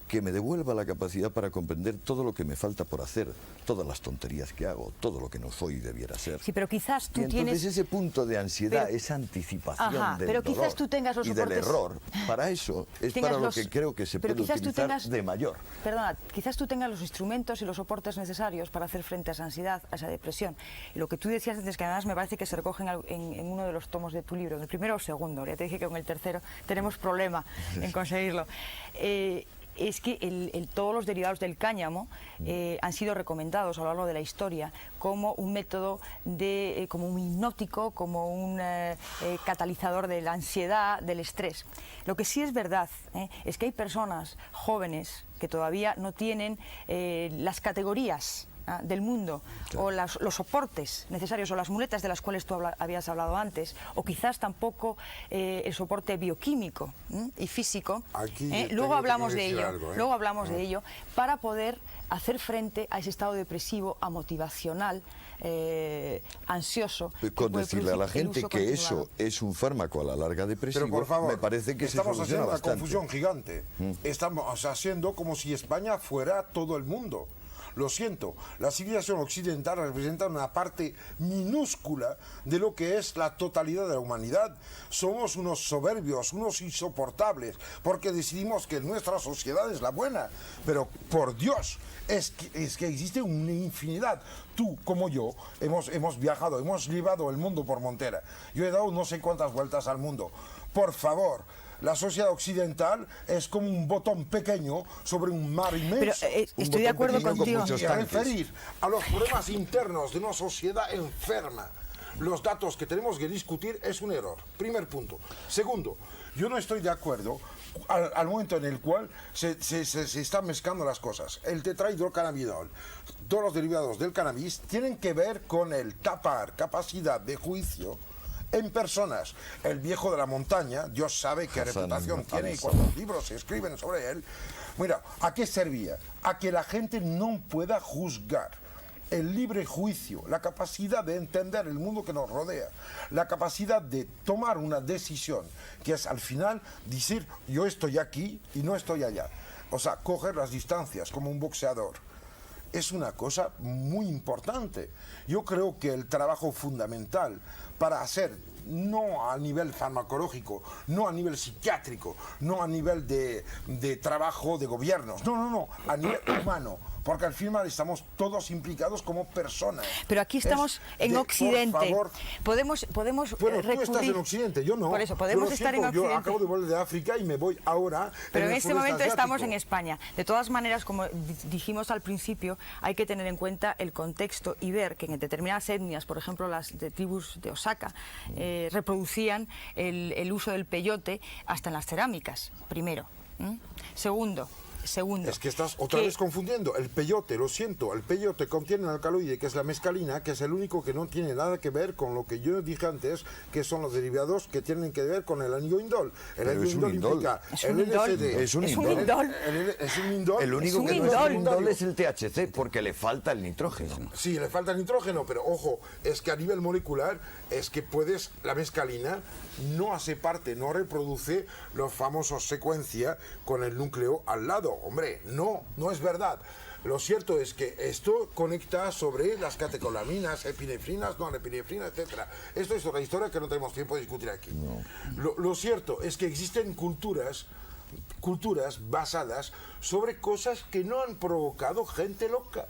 que me devuelva la capacidad para comprender todo lo que me falta por hacer, todas las tonterías que hago, todo lo que no soy y debiera ser. Sí, pero quizás tú y entonces tienes... ese punto de ansiedad, Pero- esa anticipación Ajá, del pero quizás dolor tú tengas los y del soportes- error, para eso es tengas para lo los- que creo que se pero puede quizás tú utilizar tengas- de mayor. Perdona, quizás tú tengas los instrumentos y los soportes necesarios para hacer frente a esa ansiedad, a esa depresión. Y lo que tú decías antes, que además me parece que se recoge en uno de los tomos de tu libro, en el primero o segundo, ya te dije que con el tercero tenemos problema en conseguirlo. Es que todos los derivados del cáñamo han sido recomendados a lo largo de la historia como un método como un hipnótico, como un catalizador de la ansiedad, del estrés. Lo que sí es verdad es que hay personas jóvenes que todavía no tienen las categorías del mundo, o los soportes necesarios o las muletas de las cuales tú habías hablado antes, o quizás tampoco el soporte bioquímico y físico. Aquí Luego tengo hablamos que de decir ello, algo, luego hablamos de ello, para poder hacer frente a ese estado depresivo, amotivacional, ansioso. que Con puede decirle a la producir el gente uso que continuado. eso es un fármaco a la larga depresivo, Pero por favor, me parece que se estamos soluciona haciendo una bastante. confusión gigante. Estamos haciendo como si España fuera todo el mundo. Lo siento, la civilización occidental representa una parte minúscula de lo que es la totalidad de la humanidad. Somos unos soberbios, unos insoportables, porque decidimos que nuestra sociedad es la buena. Pero, por Dios, es que existe una infinidad. Tú, como yo, hemos viajado, hemos llevado el mundo por montera. Yo he dado no sé cuántas vueltas al mundo. Por favor, la sociedad occidental es como un botón pequeño sobre un mar inmenso. Pero estoy de acuerdo contigo. muchos Y a tanques. referir a los problemas internos de una sociedad enferma, los datos que tenemos que discutir es un error. Primer punto. Segundo, yo no estoy de acuerdo al momento en el cual se están mezclando las cosas. El tetrahidrocannabinol, todos los derivados del cannabis tienen que ver con el tapar capacidad de juicio en personas. El viejo de la montaña, Dios sabe qué Hassan reputación tiene y al-Banna. cuántos libros se escriben sobre él. Mira, ¿a qué servía? A que la gente no pueda juzgar. El libre juicio, la capacidad de entender el mundo que nos rodea, la capacidad de tomar una decisión, que es al final decir, yo estoy aquí y no estoy allá. O sea, coger las distancias como un boxeador. Es una cosa muy importante. Yo creo que el trabajo fundamental para hacer, no a nivel farmacológico, no a nivel psiquiátrico, no a nivel de trabajo de gobiernos, no, a nivel humano, porque al final estamos todos implicados como personas. Pero aquí estamos en por Occidente. favor, Podemos bueno, tú estás recurrir... en Occidente, yo no. Por eso, Yo podemos lo estar en siento, Occidente. Yo acabo de volver de África y me voy ahora. Pero en el este sudeste momento estamos asiático. en España. De todas maneras, como dijimos al principio, hay que tener en cuenta el contexto y ver que en determinadas etnias, por ejemplo las de tribus de Osaka, reproducían el uso del peyote hasta en las cerámicas, primero. Segundo, Segundo. Es que estás otra vez confundiendo. El peyote, lo siento, el peyote contiene un alcaloide que es la mescalina, que es el único que no tiene nada que ver con lo que yo dije antes, que son los derivados que tienen que ver con el anillo indol. El Pero es un indol. implica Es un el indol. LSD. Es un Es un indol. indol. Es un indol. El único un que no es indol. un indol es el THC, porque le falta el nitrógeno. Sí, le falta nitrógeno, pero ojo, es que a nivel molecular es que la mescalina no hace parte, no reproduce los famosos secuencia con el núcleo al lado. Hombre, no es verdad. Lo cierto es que esto conecta sobre las catecolaminas, epinefrinas, no epinefrinas, etcétera. Esto es otra historia que no tenemos tiempo de discutir aquí. Lo cierto es que existen culturas basadas sobre cosas que no han provocado gente loca.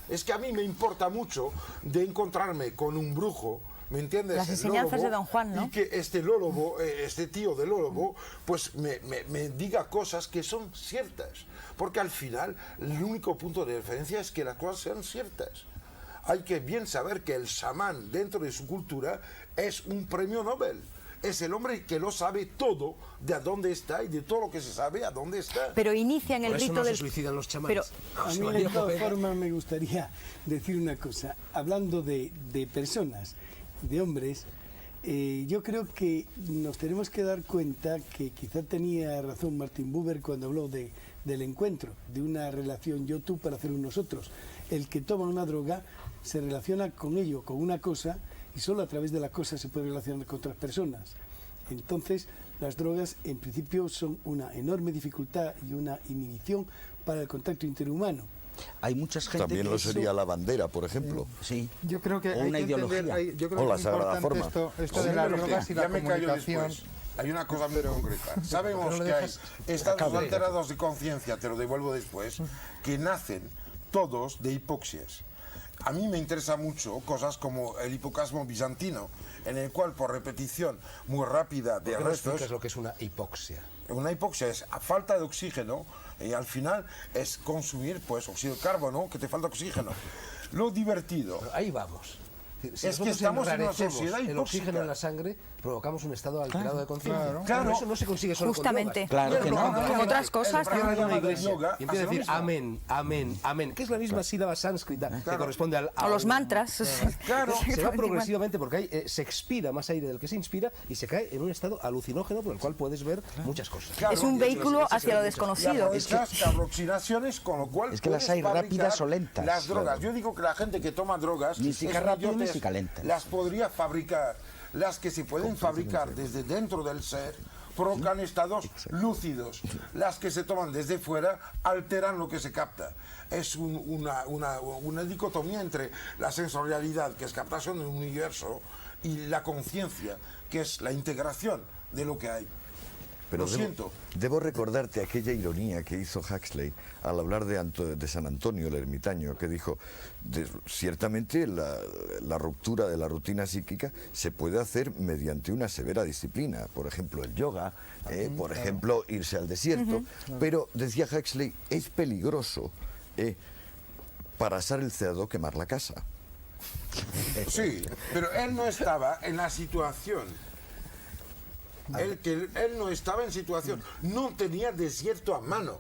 Es que a mí me importa mucho de encontrarme con un brujo, ¿me entiendes? Las enseñanzas Lólobo, de Don Juan, ¿no? Y que este tío de Lólobo, pues me diga cosas que son ciertas. Porque al final, el único punto de referencia es que las cosas sean ciertas. Hay que bien saber que el chamán, dentro de su cultura, es un premio Nobel. Es el hombre que lo sabe todo de a dónde está y de todo lo que se sabe a dónde está. Pero inician el Por eso rito no del... se suicidan los chamanes. Pero A mí de todas formas me gustaría decir una cosa. Hablando de personas, de hombres, yo creo que nos tenemos que dar cuenta que quizá tenía razón Martin Buber cuando habló del encuentro, de una relación yo-tú para hacer un nosotros. El que toma una droga se relaciona con ello, con una cosa, y solo a través de la cosa se puede relacionar con otras personas. Entonces, las drogas en principio son una enorme dificultad y una inhibición para el contacto interhumano. Hay mucha gente También que lo sería la bandera, por ejemplo. Sí. Yo creo que O hay una que entender, ideología. yo creo O que la es sagrada importante forma. esto de las drogas y la ya me callo comunicación. después. Hay una cosa muy concreta. Sabemos ¿Por qué no que lo hay dejas? estados Acabe. alterados de conciencia, te lo devuelvo después, que nacen todos de hipoxias. A mí me interesa mucho cosas como el hipocasmo bizantino, en el cual por repetición muy rápida de ¿Por qué no restos, explicas lo que es una hipoxia? una hipoxia es a falta de oxígeno y al final es consumir pues óxido de carbono, que te falta oxígeno. Lo divertido Ahí vamos. Si Es que nosotros estamos en una enrarecemos sociedad el hipóxica. oxígeno en la sangre, provocamos un estado alterado de conciencia. claro. Claro. Pero eso no se consigue solo Justamente. con drogas. Claro que no. Como otras cosas. Cierra programa una de iglesia yoga y empieza a hace lo decir mismo. amén, amén, amén, que es la misma sílaba sánscrita que corresponde al... O los mantras. Claro. Se va progresivamente porque ahí se expira más aire del que se inspira y se cae en un estado alucinógeno por el cual puedes ver muchas cosas. Claro. Es un vehículo hacia lo desconocido. Y aprovechas con lo cual es que las puedes hay fabricar rápidas o lentas, las drogas. claro. Yo digo que la gente que toma drogas Ni siquiera es rápido, ni idiotes, siquiera lentas. las podría fabricar. Las que se pueden fabricar desde dentro del ser provocan estados lúcidos. Las que se toman desde fuera alteran lo que se capta. Es una dicotomía entre la sensorialidad, que es captación de un universo, y la conciencia, que es la integración de lo que hay. Pero Lo siento. debo recordarte aquella ironía que hizo Huxley al hablar de San Antonio, el ermitaño, que dijo, ciertamente la ruptura de la rutina psíquica se puede hacer mediante una severa disciplina, por ejemplo el yoga, por ejemplo irse al desierto, pero decía Huxley, es peligroso para asar el cerdo quemar la casa. Sí, pero él no estaba en la situación. Él no estaba en situación, no tenía desierto a mano.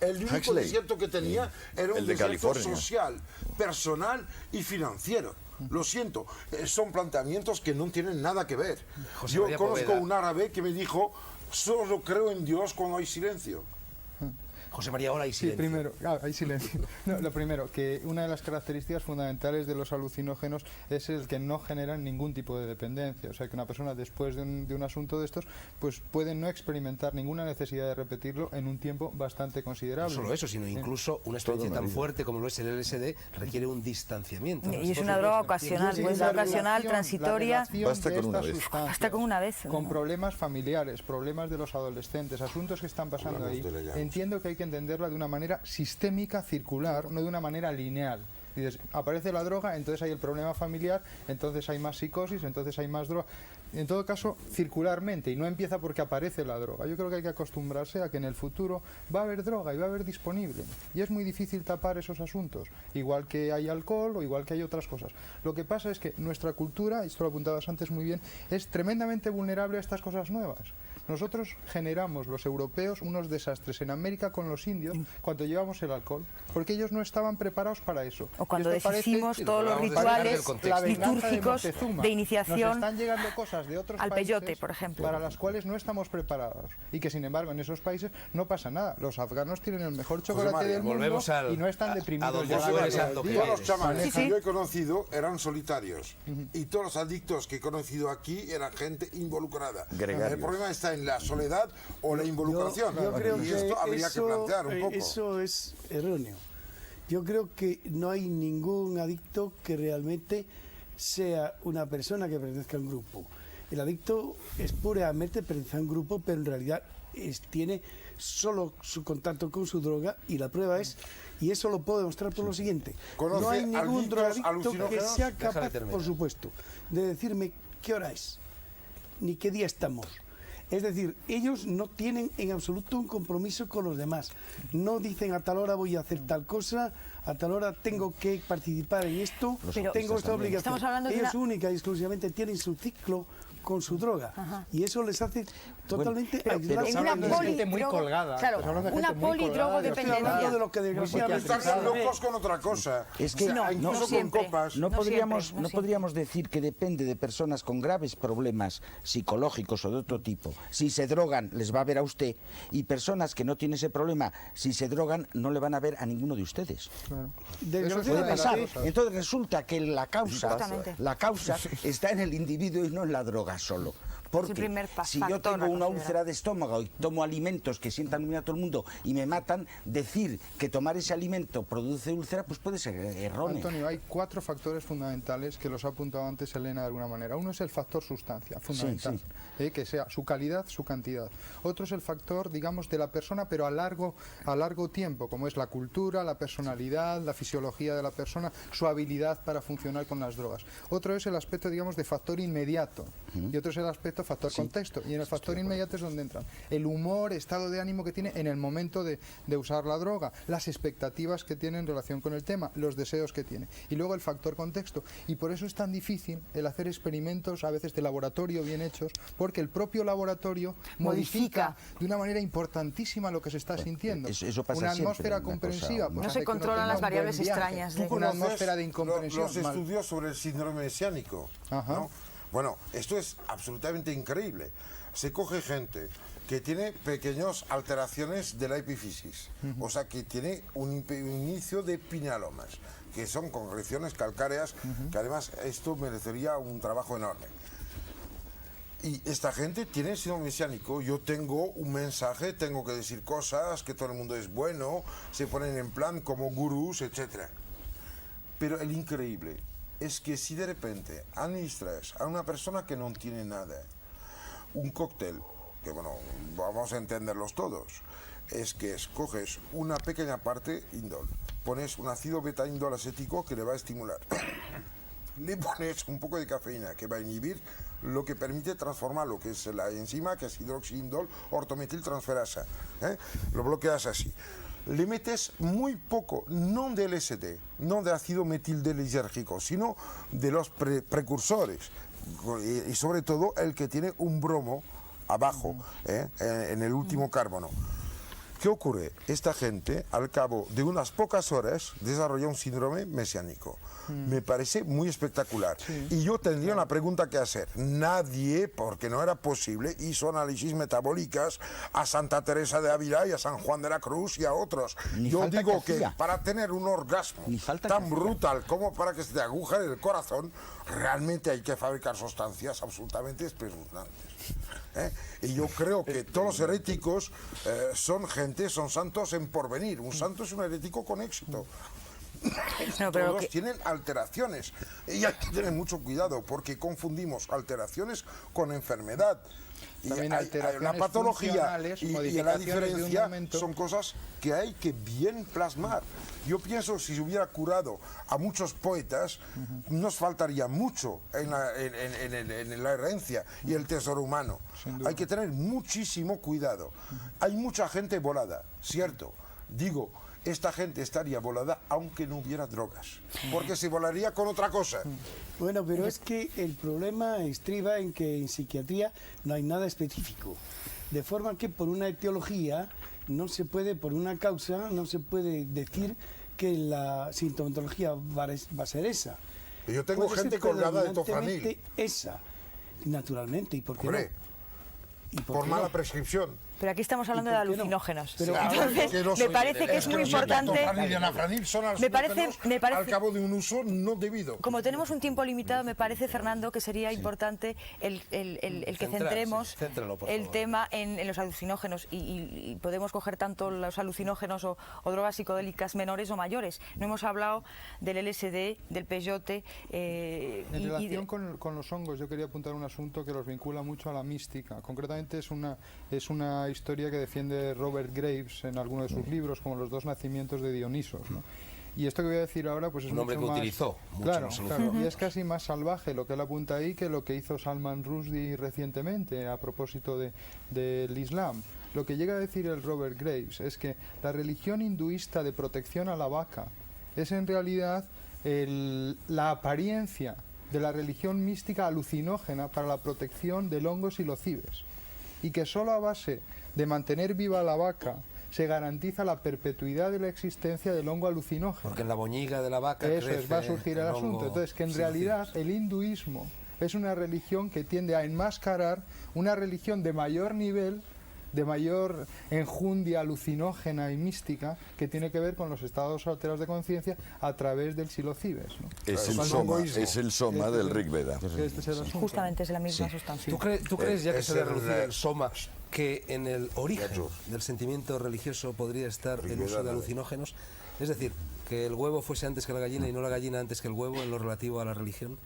El único Huxley, desierto que tenía era un el de desierto California. social, personal y financiero. Lo siento, son planteamientos que no tienen nada que ver. José Yo María conozco Poveda. un árabe que me dijo, solo creo en Dios cuando hay silencio. José María, ahora hay Sí, silencio. primero, hay silencio. No, lo primero, que una de las características fundamentales de los alucinógenos es el que no generan ningún tipo de dependencia. O sea, que una persona después de un asunto de estos, pues puede no experimentar ninguna necesidad de repetirlo en un tiempo bastante No considerable. solo eso, sino incluso una experiencia tan fuerte como lo es el LSD requiere un distanciamiento. Y es una droga ocasional, Sí, puede la ser ocasional, relación- transitoria. la relación Basta de con una estas vez. sustancias Basta con una vez. Con problemas familiares, problemas de los adolescentes, asuntos que están pasando ahí. Entiendo que hay que entenderla de una manera sistémica, circular, no de una manera lineal. Dices, aparece la droga, entonces hay el problema familiar, entonces hay más psicosis, entonces hay más droga. En todo caso, circularmente, y no empieza porque aparece la droga. Yo creo que hay que acostumbrarse a que en el futuro va a haber droga y va a haber disponible. Y es muy difícil tapar esos asuntos, igual que hay alcohol o igual que hay otras cosas. Lo que pasa es que nuestra cultura, y esto lo apuntabas antes muy bien, es tremendamente vulnerable a estas cosas nuevas. Nosotros generamos, los europeos, unos desastres en América con los indios cuando llevamos el alcohol, porque ellos no estaban preparados para eso. O cuando Y esto parece deshicimos todos los Vamos a sacar del rituales contexto. la venganza litúrgicos Moctezuma. de iniciación Nos están llegando cosas de otros al países peyote, por ejemplo. para las cuales no estamos preparados y que sin embargo en esos países no pasa nada. Los afganos tienen el mejor chocolate María, del mundo volvemos y no están deprimidos. donde ya José todo María el Santo, día. Todos los chamanes Sí, que sí. yo he conocido eran solitarios y todos los adictos que he conocido aquí eran gente involucrada. Gregarios. El problema está en la soledad o la involucración. Yo creo y que esto habría que plantear un poco. eso es erróneo. Yo creo que no hay ningún adicto que realmente sea una persona que pertenezca a un grupo. El adicto es puramente pertenece a un grupo, pero en realidad tiene solo su contacto con su droga, y la prueba es, y eso lo puedo demostrar por lo siguiente, ¿Conoce no hay ningún adictos drogadicto que alucinógenos? sea Déjale capaz, terminar. por supuesto, de decirme qué hora es, ni qué día estamos. Es decir, ellos no tienen en absoluto un compromiso con los demás. No dicen a tal hora voy a hacer tal cosa, a tal hora tengo que participar en esto, Pero tengo esta obligación. estamos hablando de ellos una- única y exclusivamente tienen su ciclo con su droga, y eso les hace totalmente pero aislarse. en una hablando de gente muy polidrogo- colgada. claro, Estamos hablando de una gente muy colgada. Yo estoy hablando de polidrogodependencia. lo que desgraciadamente Están locos con otra cosa. Es que No, incluso no con siempre. copas. No, No podríamos, siempre, no no siempre. podríamos decir que depende de personas con graves problemas psicológicos o de otro tipo. Si se drogan, les va a ver a usted, y personas que no tienen ese problema, si se drogan, no le van a ver a ninguno de ustedes. Claro. Puede Desgraciadamente, pasar. Entonces resulta que la Exactamente. causa está en el individuo y no en la droga solo. Porque primer si yo factor tengo a una considerar. úlcera de estómago y tomo alimentos que sientan muy a todo el mundo y me matan, decir que tomar ese alimento produce úlcera, pues puede ser erróneo. Antonio, hay 4 factores fundamentales que los ha apuntado antes Elena de alguna manera. Uno es el factor sustancia, fundamental, que sea su calidad, su cantidad. Otro es el factor, digamos, de la persona, pero a largo tiempo, como es la cultura, la personalidad, la fisiología de la persona, su habilidad para funcionar con las drogas. Otro es el aspecto, digamos, de factor inmediato, y otro es el aspecto factor contexto. Y en el factor inmediato es donde entran el humor, estado de ánimo que tiene en el momento de usar la droga, las expectativas que tiene en relación con el tema, los deseos que tiene. Y luego el factor contexto. Y por eso es tan difícil el hacer experimentos, a veces de laboratorio bien hechos, porque el propio laboratorio modifica de una manera importantísima lo que se está sintiendo. eso pasa una siempre, atmósfera una cosa, comprensiva. no pues se hace que uno controlan tenga las un buen variables viaje. extrañas de- ¿Tú Una conoces atmósfera de incomprensión. los mal. estudios sobre el síndrome mesiánico? Ajá. ¿no? Bueno, esto es absolutamente increíble. Se coge gente que tiene pequeñas alteraciones de la epifisis, o sea, que tiene un inicio de pinealomas, que son congregaciones calcáreas, que además esto merecería un trabajo enorme. Y esta gente tiene síndrome mesiánico. Yo tengo un mensaje, tengo que decir cosas, que todo el mundo es bueno, se ponen en plan como gurús, etc. Pero el increíble es que si de repente administras a una persona que no tiene nada un cóctel, que bueno, vamos a entenderlos todos, es que escoges una pequeña parte indol, pones un ácido beta-indol acético que le va a estimular, le pones un poco de cafeína que va a inhibir lo que permite transformar lo que es la enzima, que es hidroxiindol ortometiltransferasa, lo bloqueas así. Le metes muy poco, no del LSD, no de ácido metildelisérgico, sino de los precursores, y sobre todo el que tiene un bromo abajo, en el último carbono. ¿Qué ocurre? Esta gente, al cabo de unas pocas horas, desarrolla un síndrome mesiánico. Me parece muy espectacular. Y yo tendría una pregunta que hacer. Nadie, porque no era posible, hizo análisis metabólicas a Santa Teresa de Ávila y a San Juan de la Cruz y a otros. Ni Yo falta digo que que hacía. para tener un orgasmo Ni falta tan que hacía. brutal como para que se te agujere el corazón, realmente hay que fabricar sustancias absolutamente espeluznantes. Y yo creo que todos los heréticos son santos en porvenir. Un santo es un herético con éxito. No, pero Todos que- tienen alteraciones y hay que tener mucho cuidado porque confundimos alteraciones con enfermedad. Y También hay alteraciones una patología funcionales, y la modificaciones de un diferencia momento. son cosas que hay que bien plasmar. Yo pienso si se hubiera curado a muchos poetas, nos faltaría mucho en la herencia y el tesoro humano. Hay que tener muchísimo cuidado. Hay mucha gente volada, cierto. Digo, esta gente estaría volada aunque no hubiera drogas, porque se volaría con otra cosa. Bueno, pero es que el problema estriba en que en psiquiatría no hay nada específico. De forma que por una etiología no se puede, por una causa, no se puede decir que la sintomatología va a ser esa. Yo tengo Puede gente ser colgada de predominantemente tofranil. esa, naturalmente. ¿Y por qué Hombre, no? ¿Y por qué mala no? prescripción. Pero aquí estamos hablando de por qué no? alucinógenos. Pero- Entonces, me parece que es muy importante. Tofranil y anafranil son Me parece- al cabo de un uso no debido. Como tenemos un tiempo limitado, me parece, Fernando, que sería importante el que centremos Céntralo, por el favor. tema en los alucinógenos y podemos coger tanto los alucinógenos o drogas psicodélicas menores o mayores. No hemos hablado del LSD, del peyote. En relación con los hongos, yo quería apuntar un asunto que los vincula mucho a la mística. Concretamente es una historia que defiende Robert Graves en alguno de sus libros, como Los dos nacimientos de Dionisos, ¿no? Y esto que voy a decir ahora pues es Un hombre mucho que más... utilizó mucho claro, la solución. claro, y es casi más salvaje lo que él apunta ahí que lo que hizo Salman Rushdie recientemente a propósito del Islam. Lo que llega a decir el Robert Graves es que la religión hinduista de protección a la vaca es en realidad la apariencia de la religión mística alucinógena para la protección del hongo psilocibes, y que solo a base de mantener viva la vaca se garantiza la perpetuidad de la existencia del hongo alucinógeno. Porque en la boñiga de la vaca Eso crece es, va a surgir el hongo asunto. Entonces, que en psilocibes. realidad el hinduismo es una religión que tiende a enmascarar una religión de mayor nivel, de mayor enjundia alucinógena y mística, que tiene que ver con los estados alterados de conciencia a través del psilocibes, ¿no? Es el Con soma, hongoísmo. es el soma del Rig Veda. Este es el asunto. Justamente es la misma sustancia. ¿Tú crees, ya que es se le ha el- reducido el soma, que en el origen del sentimiento religioso podría estar el uso de alucinógenos? Es decir, que el huevo fuese antes que la gallina y no la gallina antes que el huevo en lo relativo a la religión.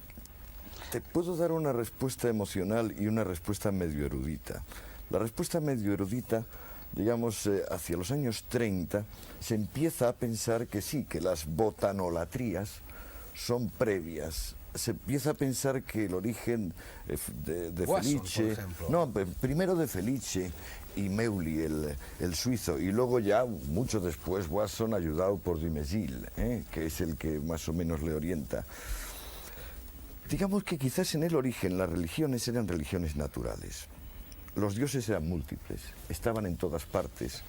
Te puedo dar una respuesta emocional y una respuesta medio erudita. La respuesta medio erudita, digamos, hacia los años 30, se empieza a pensar que sí, que las botanolatrías son previas. Se empieza a pensar que el origen de Wasson, por Felice, ejemplo. no, primero de Felice y Meuli, el suizo, y luego ya, mucho después, Wasson, ayudado por Dumézil, que es el que más o menos le orienta. Digamos que quizás en el origen las religiones eran religiones naturales. Los dioses eran múltiples, estaban en todas partes,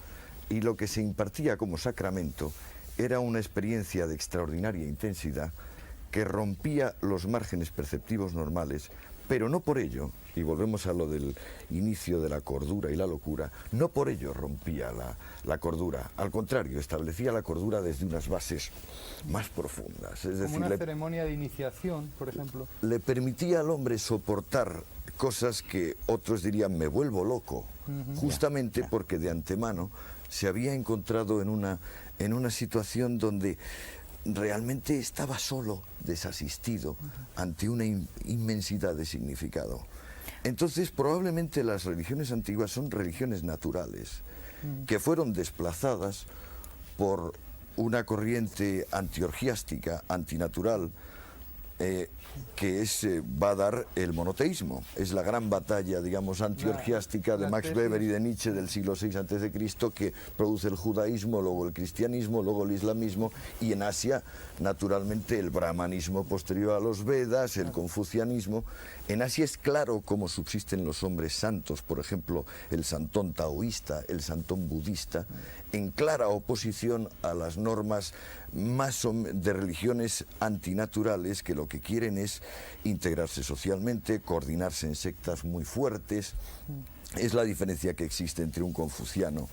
y lo que se impartía como sacramento era una experiencia de extraordinaria intensidad que rompía los márgenes perceptivos normales, pero no por ello, y volvemos a lo del inicio de la cordura y la locura, no por ello rompía la cordura, al contrario, establecía la cordura desde unas bases más profundas, es Como decir, una ceremonia de iniciación, por ejemplo. le permitía al hombre soportar cosas que otros dirían me vuelvo loco, justamente porque de antemano se había encontrado en una situación donde realmente estaba solo, desasistido, ante una inmensidad de significado. Entonces, probablemente las religiones antiguas son religiones naturales, que fueron desplazadas por una corriente antiorgiástica, antinatural, que va a dar el monoteísmo. Es la gran batalla, digamos, antiorgiástica de la Max tesis. Weber y de Nietzsche del siglo VI a.C., que produce el judaísmo, luego el cristianismo, luego el islamismo, y en Asia, naturalmente, el brahmanismo posterior a los Vedas, el confucianismo. En Asia es claro cómo subsisten los hombres santos, por ejemplo, el santón taoísta, el santón budista, en clara oposición a las normas más de religiones antinaturales que lo que quieren es integrarse socialmente, coordinarse en sectas muy fuertes. Es la diferencia que existe entre un confuciano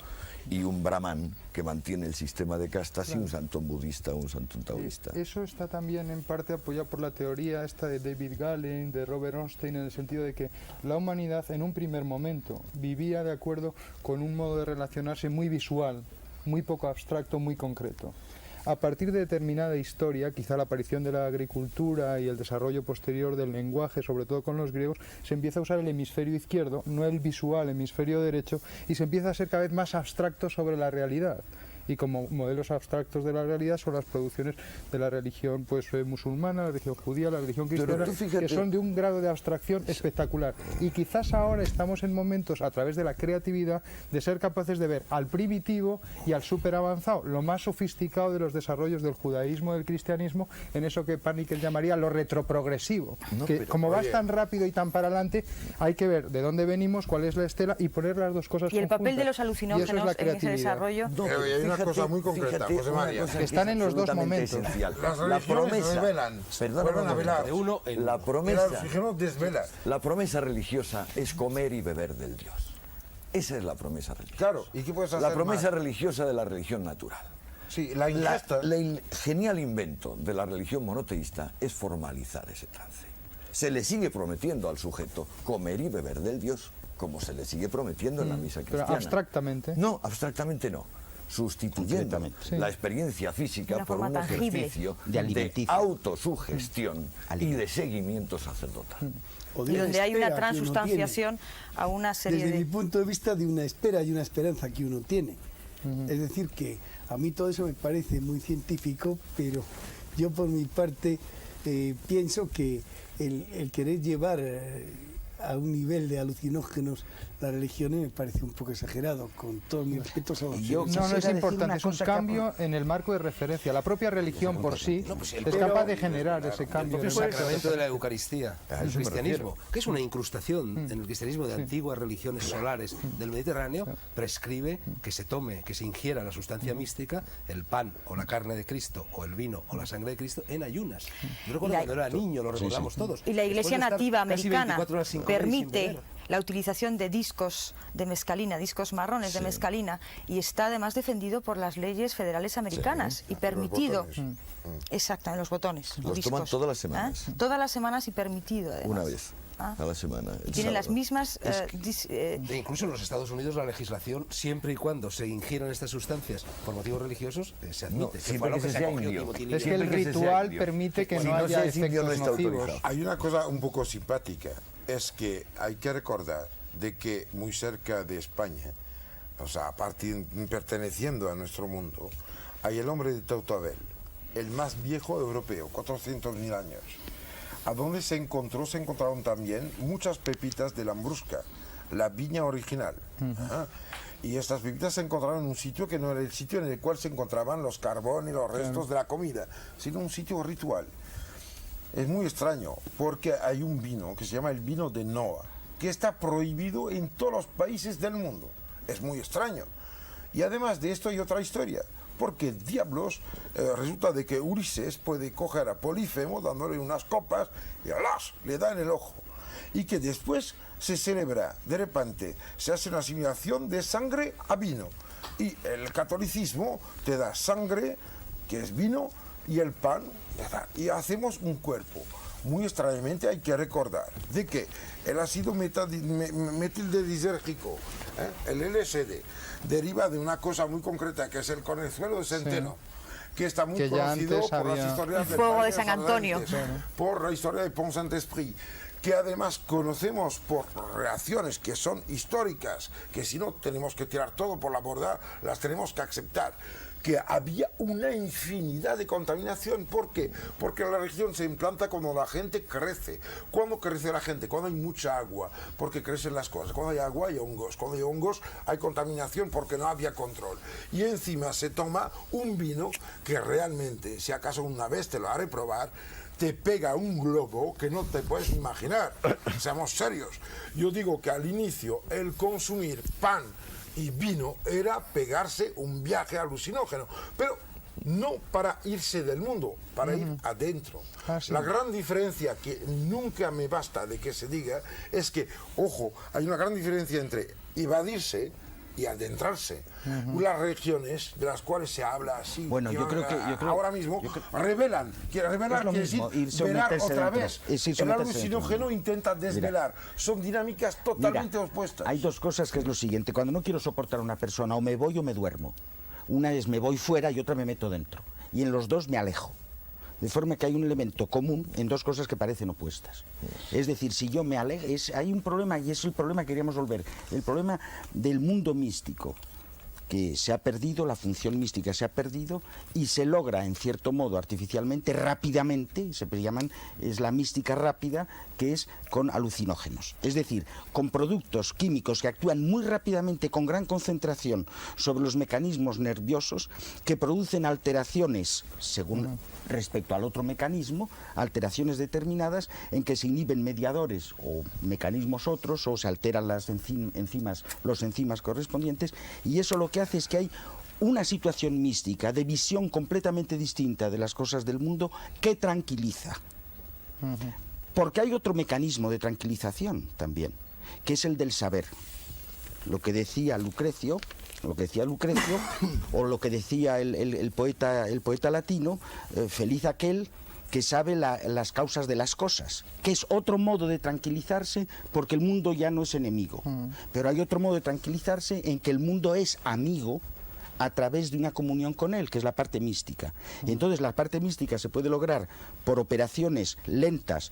y un brahman que mantiene el sistema de castas y un santón budista o un santón taoísta. Eso está también en parte apoyado por la teoría esta de David Galen, de Robert Ornstein, en el sentido de que la humanidad en un primer momento vivía de acuerdo con un modo de relacionarse muy visual, muy poco abstracto, muy concreto. A partir de determinada historia, quizá la aparición de la agricultura y el desarrollo posterior del lenguaje, sobre todo con los griegos, se empieza a usar el hemisferio izquierdo, no el visual hemisferio derecho, y se empieza a ser cada vez más abstracto sobre la realidad. y como modelos abstractos de la realidad son las producciones de la religión pues musulmana, la religión judía, la religión cristiana, que son de un grado de abstracción espectacular. Y quizás ahora estamos en momentos, a través de la creatividad, de ser capaces de ver al primitivo y al súper avanzado, lo más sofisticado de los desarrollos del judaísmo, del cristianismo, en eso que Panikel llamaría lo retroprogresivo. Que como vas tan rápido y tan para adelante, hay que ver de dónde venimos, cuál es la estela y poner las dos cosas y el papel de conjuntas. los alucinógenos en ese desarrollo. Pero hay una cosa muy concreta, José María. Que están en los dos momentos. Las religiones revelan, vuelven a velar. La promesa religiosa es comer y beber del Dios. Esa es la promesa religiosa. Claro, ¿y qué puedes hacer La promesa más? religiosa de la religión natural. Sí, la ingesta. El genial invento de la religión monoteísta es formalizar ese trance. Se le sigue prometiendo al sujeto comer y beber del Dios, como se le sigue prometiendo en la misa cristiana. Pero abstractamente. No, abstractamente no. Sustituyendo la experiencia física por un ejercicio de autosugestión y de seguimiento sacerdotal. Y donde hay una transustanciación a una serie desde mi punto de vista, de una espera y una esperanza que uno tiene. Es decir, que a mí todo eso me parece muy científico, pero yo por mi parte pienso que el querer llevar a un nivel de alucinógenos las religiones me parece un poco exagerado, con todos mis respetos a los No es importante, es un cambio en el marco de referencia. La propia religión por sí es capaz de generar ese cambio. El sacramento de la Eucaristía, el cristianismo, que es una incrustación en el cristianismo de antiguas religiones solares del Mediterráneo, prescribe que se tome, que se ingiera la sustancia mística, el pan o la carne de Cristo, o el vino o la sangre de Cristo, en ayunas. Yo recuerdo cuando era niño, lo recordamos todos. Y la Iglesia nativa americana permite la utilización de discos de mescalina, discos marrones de mescalina, y está además defendido por las leyes federales americanas y permitido. Exacto, en los botones. Los discos. toman todas las semanas. Todas las semanas y permitido, además. Una vez a la semana. Y tienen las mismas... incluso en los Estados Unidos la legislación, siempre y cuando se ingieran estas sustancias por motivos religiosos, se admite. Siempre que sea indio. Es que el ritual permite que no haya efectos nocivos. Hay una cosa un poco simpática, es que hay que recordar de que muy cerca de España, o sea, perteneciendo a nuestro mundo, hay el hombre de Teutabel, el más viejo europeo, 400.000 años. A donde se encontraron también muchas pepitas de Lambrusca, la viña original. Y estas pepitas se encontraron en un sitio que no era el sitio en el cual se encontraban los carbones y los restos de la comida, sino un sitio ritual. Es muy extraño, porque hay un vino que se llama el vino de Noa, que está prohibido en todos los países del mundo. Es muy extraño. Y además de esto hay otra historia, porque diablos, resulta de que Ulises puede coger a Polifemo dándole unas copas y ¡alas!, le da en el ojo. Y que después se celebra, de repente, se hace una asimilación de sangre a vino. Y el catolicismo te da sangre, que es vino, y el pan, y hacemos un cuerpo. Muy extrañamente hay que recordar de que el ácido metildelisérgico, el LSD, deriva de una cosa muy concreta que es el conezuelo de centeno, que está muy conocido por las historias del fuego de San Antonio, por la historia de Pont-Saint-Esprit, que además conocemos por reacciones que son históricas, que si no tenemos que tirar todo por la borda, las tenemos que aceptar. Que había una infinidad de contaminación. ¿Por qué? Porque la región se implanta cuando la gente crece. ¿Cuándo crece la gente? Cuando hay mucha agua, porque crecen las cosas. Cuando hay agua hay hongos. Cuando hay hongos hay contaminación porque no había control. Y encima se toma un vino que realmente, si acaso una vez te lo haré probar, te pega un globo que no te puedes imaginar. Seamos serios. Yo digo que al inicio el consumir pan y vino era pegarse un viaje alucinógeno, pero no para irse del mundo, para ir adentro. La gran diferencia que nunca me basta de que se diga es que, ojo, hay una gran diferencia entre evadirse y adentrarse. Las regiones de las cuales se habla así, bueno, yo creo que ahora mismo revelan, quiere decir velar otra vez. El alucinógeno intenta desvelar. Son dinámicas totalmente opuestas. Hay dos cosas, que es lo siguiente: cuando no quiero soportar a una persona, o me voy o me duermo. Una es me voy fuera y otra me meto dentro, y en los dos me alejo. De forma que hay un elemento común en dos cosas que parecen opuestas. Es decir, si yo me alejo, hay un problema, y es el problema que queríamos volver, el problema del mundo místico, que se ha perdido, la función mística se ha perdido y se logra en cierto modo artificialmente, rápidamente, se llaman, es la mística rápida, que es con alucinógenos. Es decir, con productos químicos que actúan muy rápidamente con gran concentración sobre los mecanismos nerviosos que producen alteraciones, según respecto al otro mecanismo, alteraciones determinadas en que se inhiben mediadores o mecanismos otros o se alteran las los enzimas correspondientes, y eso lo que hace es que hay una situación mística de visión completamente distinta de las cosas del mundo que tranquiliza. Porque hay otro mecanismo de tranquilización también, que es el del saber. Lo que decía Lucrecio, o lo que decía el poeta latino, feliz aquel que sabe las causas de las cosas, que es otro modo de tranquilizarse, porque el mundo ya no es enemigo. Pero hay otro modo de tranquilizarse en que el mundo es amigo a través de una comunión con él, que es la parte mística. Y entonces la parte mística se puede lograr por operaciones lentas,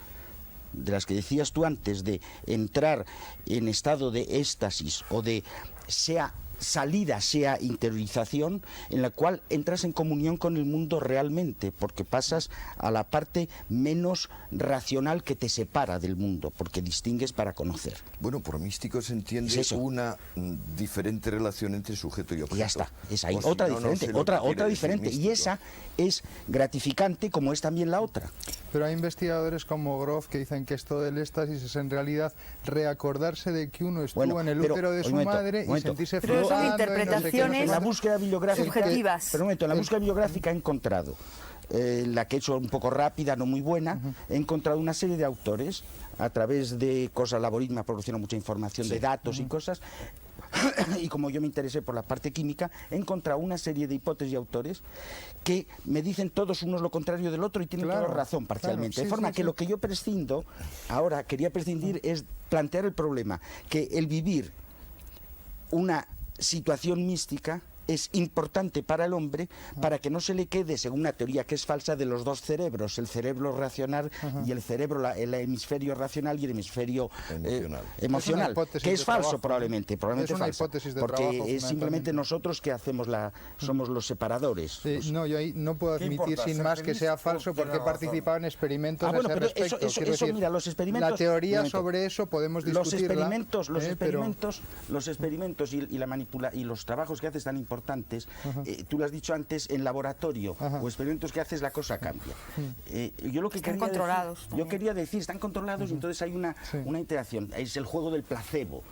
de las que decías tú antes, de entrar en estado de éxtasis o de sea salida, sea interiorización, en la cual entras en comunión con el mundo realmente, porque pasas a la parte menos racional que te separa del mundo, porque distingues para conocer. Bueno, por místico se entiende una diferente relación entre sujeto y objeto. Ya está, es ahí, otra diferente, otra diferente, y esa es gratificante como es también la otra. Pero hay investigadores como Grof que dicen que esto del éxtasis es en realidad reacordarse de que uno estuvo en el útero de su madre y sentirse flotando. Son interpretaciones en la búsqueda bibliográfica, subjetivas. Pero un momento, en la búsqueda bibliográfica he encontrado, la que he hecho un poco rápida, no muy buena, he encontrado una serie de autores, a través de cosas, Laborit me ha proporcionado mucha información de datos y cosas, y como yo me interesé por la parte química, he encontrado una serie de hipótesis y autores que me dicen todos unos lo contrario del otro y tienen toda razón parcialmente. De forma que lo que yo prescindo, ahora quería prescindir, es plantear el problema, que el vivir una situación mística es importante para el hombre para que no se le quede, según una teoría que es falsa, de los dos cerebros, el cerebro racional y el cerebro, el hemisferio racional y el hemisferio emocional, que es falso probablemente es una falso, hipótesis de porque trabajo, es simplemente nosotros que hacemos somos los separadores. No, yo ahí no puedo admitir sin más que sea falso porque he participado en experimentos a ese pero respecto. Eso, mira, los experimentos... La teoría sobre eso podemos discutirla. Los experimentos y la manipulación y los trabajos que haces tan importantes, tú lo has dicho antes, en laboratorio o experimentos que haces, la cosa cambia. Yo lo que están controlados. Quería decir, están controlados y entonces hay una interacción. Es el juego del placebo.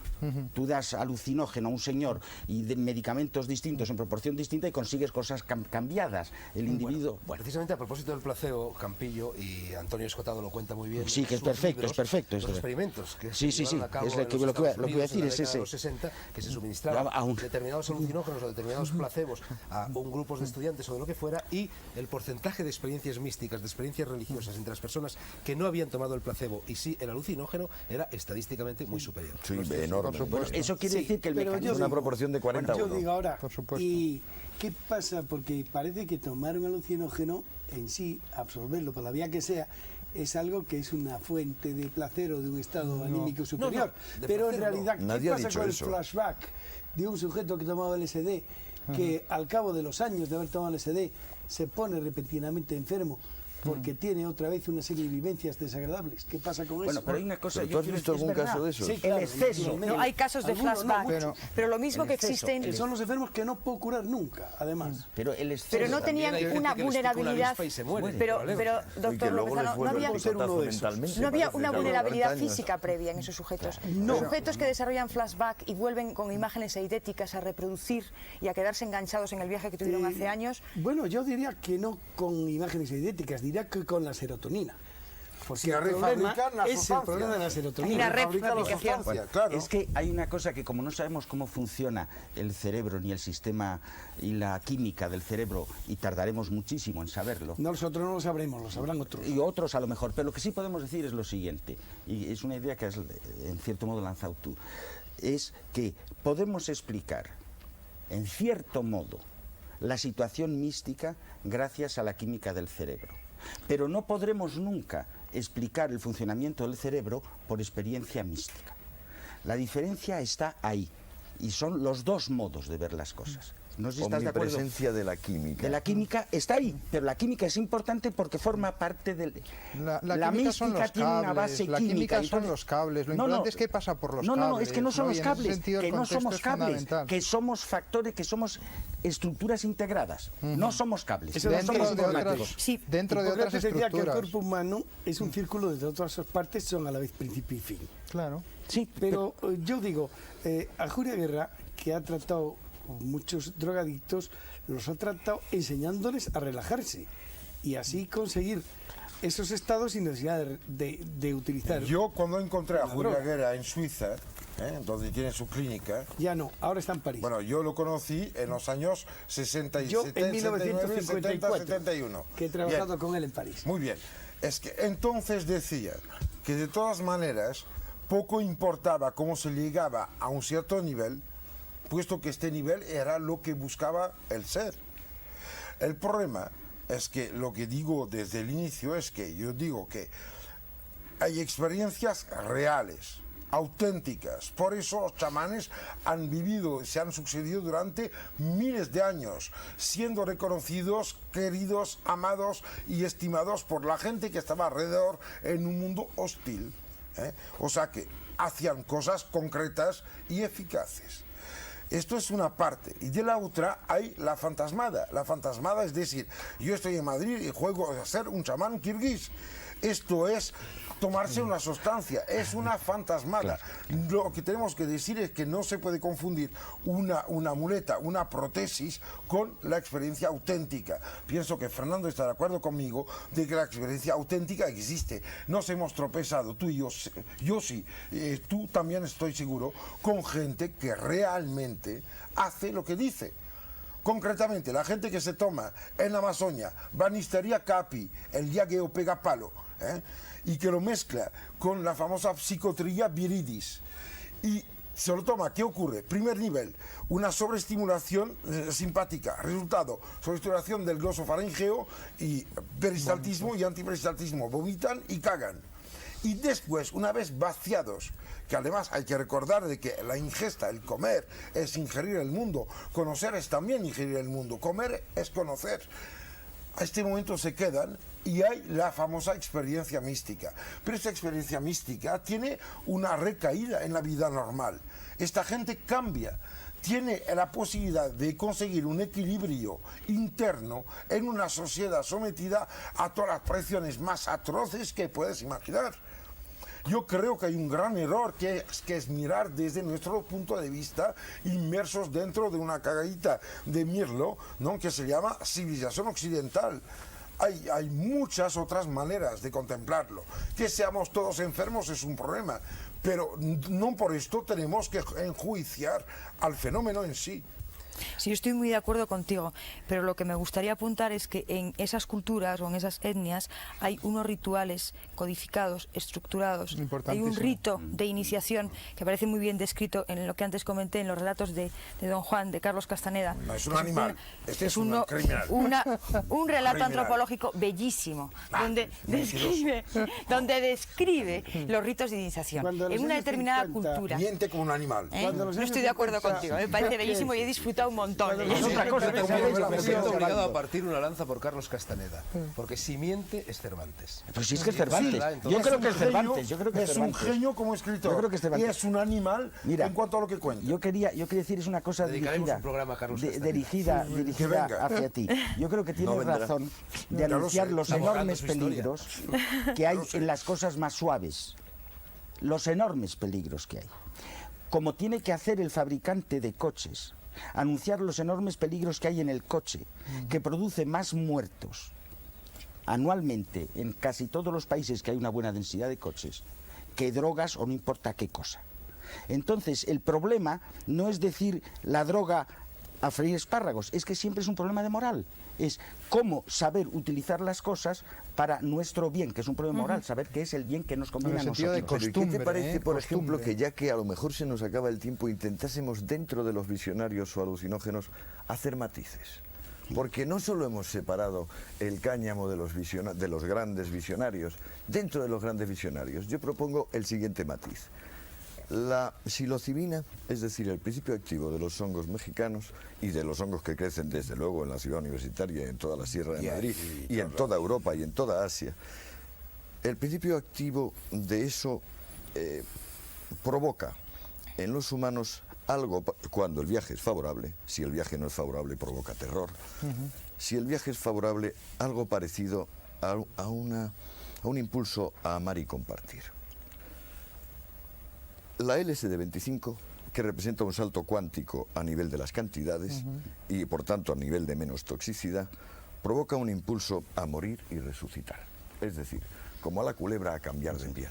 Tú das alucinógeno a un señor y de medicamentos distintos en proporción distinta y consigues cosas cambiadas. El individuo... Bueno, precisamente a propósito del placebo, Campillo y Antonio Escotado lo cuenta muy bien. Sí, que es perfecto, libros, es perfecto. Los experimentos que se llevaron a cabo es lo que voy a decir es ese. En los 60, que se suministraban determinados alucinógenos o determinados placebos a un grupo de estudiantes o de lo que fuera, y el porcentaje de experiencias místicas, de experiencias religiosas entre las personas que no habían tomado el placebo y sí el alucinógeno era estadísticamente muy superior. Sí, enorme. Eso quiere decir que el mecanismo es una proporción de 40 a 1. Yo digo ahora, por supuesto. ¿y qué pasa? Porque parece que tomar un alucinógeno en sí, absorberlo por la vía que sea, es algo que es una fuente de placer o de un estado anímico superior. Pero en realidad, ¿qué pasa con el flashback de un sujeto que ha tomado LSD, que al cabo de los años de haber tomado LSD se pone repentinamente enfermo porque tiene otra vez una serie de vivencias desagradables? ¿Qué pasa con eso? Bueno, pero hay una cosa... ¿Tú has visto algún caso de eso? Sí, claro, el exceso. No, hay casos de flashback, pero lo mismo que existen... Son los enfermos que no puedo curar nunca, además. Pero el exceso... Pero no tenían una vulnerabilidad... Pero, doctor Lopezano, no había una vulnerabilidad física previa en esos sujetos. Los sujetos que desarrollan flashback y vuelven con imágenes eidéticas a reproducir y a quedarse enganchados en el viaje que tuvieron hace años... Bueno, yo diría que no con imágenes eidéticas, diría que con la serotonina. Porque el problema es el problema de la serotonina. Bueno, es que hay una cosa que, como no sabemos cómo funciona el cerebro ni el sistema y la química del cerebro, y tardaremos muchísimo en saberlo. Nosotros no lo sabremos, lo sabrán otros. Y otros a lo mejor, pero lo que sí podemos decir es lo siguiente, y es una idea que has en cierto modo lanzado tú, es que podemos explicar, en cierto modo, la situación mística gracias a la química del cerebro. Pero no podremos nunca explicar el funcionamiento del cerebro por experiencia mística. La diferencia está ahí. Y son los dos modos de ver las cosas. No sé si estás de acuerdo. Omnipresencia de la química. De la química está ahí, pero la química es importante porque forma parte del... La química son los tiene una base cables, la química. química son los cables, lo importante es que pasa por los cables. No, es que no son los Y en ese cables, sentido, el que no contexto somos es cables, fundamental. que somos factores, que somos estructuras integradas. No somos cables, Eso no dentro somos de informáticos. Sí. Dentro de otras Hipócrates decía que el estructuras. cuerpo humano es un círculo de todas sus partes, son a la vez principio y fin. Claro. Sí, Pero yo digo, a Julia Guerra, que ha tratado muchos drogadictos, los ha tratado enseñándoles a relajarse y así conseguir esos estados sin necesidad de utilizar. Yo cuando encontré a La Julia droga. Guerra en Suiza, donde tiene su clínica, Ya no, ahora está en París. bueno, yo lo conocí en los años 67, Yo en 69, 70, 1954, 71. que he trabajado Bien. con él en París. Muy bien. Es que entonces decía que de todas maneras poco importaba cómo se llegaba a un cierto nivel, puesto que este nivel era lo que buscaba el ser. El problema es que lo que digo desde el inicio es que yo digo que hay experiencias reales, auténticas. Por eso los chamanes han vivido, se han sucedido durante miles de años, siendo reconocidos, queridos, amados y estimados por la gente que estaba alrededor en un mundo hostil. O sea que hacían cosas concretas y eficaces. Esto es una parte. Y de la otra hay la fantasmada. La fantasmada es decir, yo estoy en Madrid y juego a ser un chamán kirguís. Esto es tomarse una sustancia, es una fantasmada. Lo que tenemos que decir es que no se puede confundir una muleta, una prótesis con la experiencia auténtica. Pienso que Fernando está de acuerdo conmigo de que la experiencia auténtica existe. Nos hemos tropezado, tú y yo sí, tú también estoy seguro, con gente que realmente hace lo que dice. Concretamente, la gente que se toma en la Amazonia Banisteria capi, el yagueo pegapalo, y que lo mezcla con la famosa psicotría viridis y se lo toma, ¿qué ocurre? Primer nivel, una sobreestimulación simpática. Resultado, sobreestimulación del glosofaringeo y peristaltismo y antiperistaltismo. Vomitan y cagan. Y después, una vez vaciados, que además hay que recordar de que la ingesta, el comer, es ingerir el mundo. Conocer es también ingerir el mundo. Comer es conocer. A este momento se quedan y hay la famosa experiencia mística. Pero esta experiencia mística tiene una recaída en la vida normal. Esta gente cambia. Tiene la posibilidad de conseguir un equilibrio interno en una sociedad sometida a todas las presiones más atroces que puedes imaginar. Yo creo que hay un gran error que es mirar desde nuestro punto de vista inmersos dentro de una cagadita de mirlo, ¿no?, que se llama civilización occidental. Hay muchas otras maneras de contemplarlo. Que seamos todos enfermos es un problema, pero no por esto tenemos que enjuiciar al fenómeno en sí. Sí, yo estoy muy de acuerdo contigo, pero lo que me gustaría apuntar es que en esas culturas o en esas etnias hay unos rituales codificados, estructurados. Hay un Importantísimo. rito de iniciación que aparece muy bien descrito en lo que antes comenté, en los relatos de Don Juan, de Carlos Castaneda. No, es un animal. Este es un criminal. Un relato Criminal. antropológico bellísimo, donde describe los ritos de iniciación Cuando los en una años determinada 50, cultura. Miente como un animal. Cuando los No años estoy de acuerdo 50, contigo, me parece bellísimo y he disfrutado un montón. Cuando de los ello. Es otra cosa, años como 50, veis, lo que Me siento estamos obligado a hablando. partir una lanza por Carlos Castaneda, porque si miente es Cervantes. Pues sí, es que es Cervantes. Sí, Yo creo que es un genio, Cervantes. Yo creo que es es un Cervantes. genio como escritor. Yo creo que es y Cervantes. es un animal Mira, en cuanto a lo que cuenta. Yo quería decir, es una cosa Dedicaremos dirigida, un programa a Carlos Castaneda. dirigida Que venga. hacia ti. Yo creo que tienes vendrá. razón de Ya lo anunciar sé. los Está borrando enormes su historia. peligros que hay en las cosas más suaves. Los enormes peligros que hay. Como tiene que hacer el fabricante de coches, anunciar los enormes peligros que hay en el coche, que produce más muertos anualmente en casi todos los países que hay una buena densidad de coches, que drogas o no importa qué cosa. Entonces, el problema no es decir la droga a freír espárragos, es que siempre es un problema de moral. Es cómo saber utilizar las cosas para nuestro bien, que es un problema moral, saber qué es el bien que nos conviene a En el sentido de nosotros. Pero ¿y qué te Costumbre, parece, por ejemplo, costumbre. que ya que a lo mejor se nos acaba el tiempo, intentásemos dentro de los visionarios o alucinógenos hacer matices? Porque no solo hemos separado el cáñamo de de los grandes visionarios, dentro de los grandes visionarios yo propongo el siguiente matiz. La psilocibina, es decir, el principio activo de los hongos mexicanos y de los hongos que crecen desde luego en la ciudad universitaria, en toda la Sierra de Madrid y en toda Europa y en toda Asia, el principio activo de eso provoca en los humanos algo, cuando el viaje es favorable. Si el viaje no es favorable, provoca terror. Si el viaje es favorable, algo parecido a un impulso a amar y compartir. La LSD-25, que representa un salto cuántico a nivel de las cantidades y por tanto a nivel de menos toxicidad, provoca un impulso a morir y resucitar. Es decir, como a la culebra a cambiar de piel.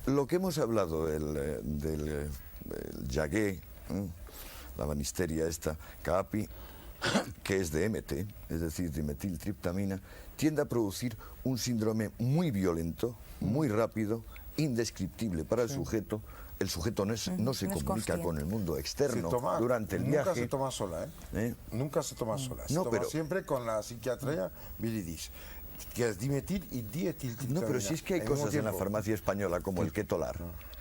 Lo que hemos hablado del yagué, la banisteria esta, caapi, que es de MT, es decir, dimetiltriptamina, tiende a producir un síndrome muy violento, muy rápido, indescriptible para el sujeto. El sujeto no se comunica con el mundo externo durante el viaje. Nunca se toma sola, Nunca se toma sola. Se toma siempre con la psiquiatría bilidis, que es dimetil y dietiltriptamina. No, pero sí es que hay cosas en la farmacia española como el Ketolar,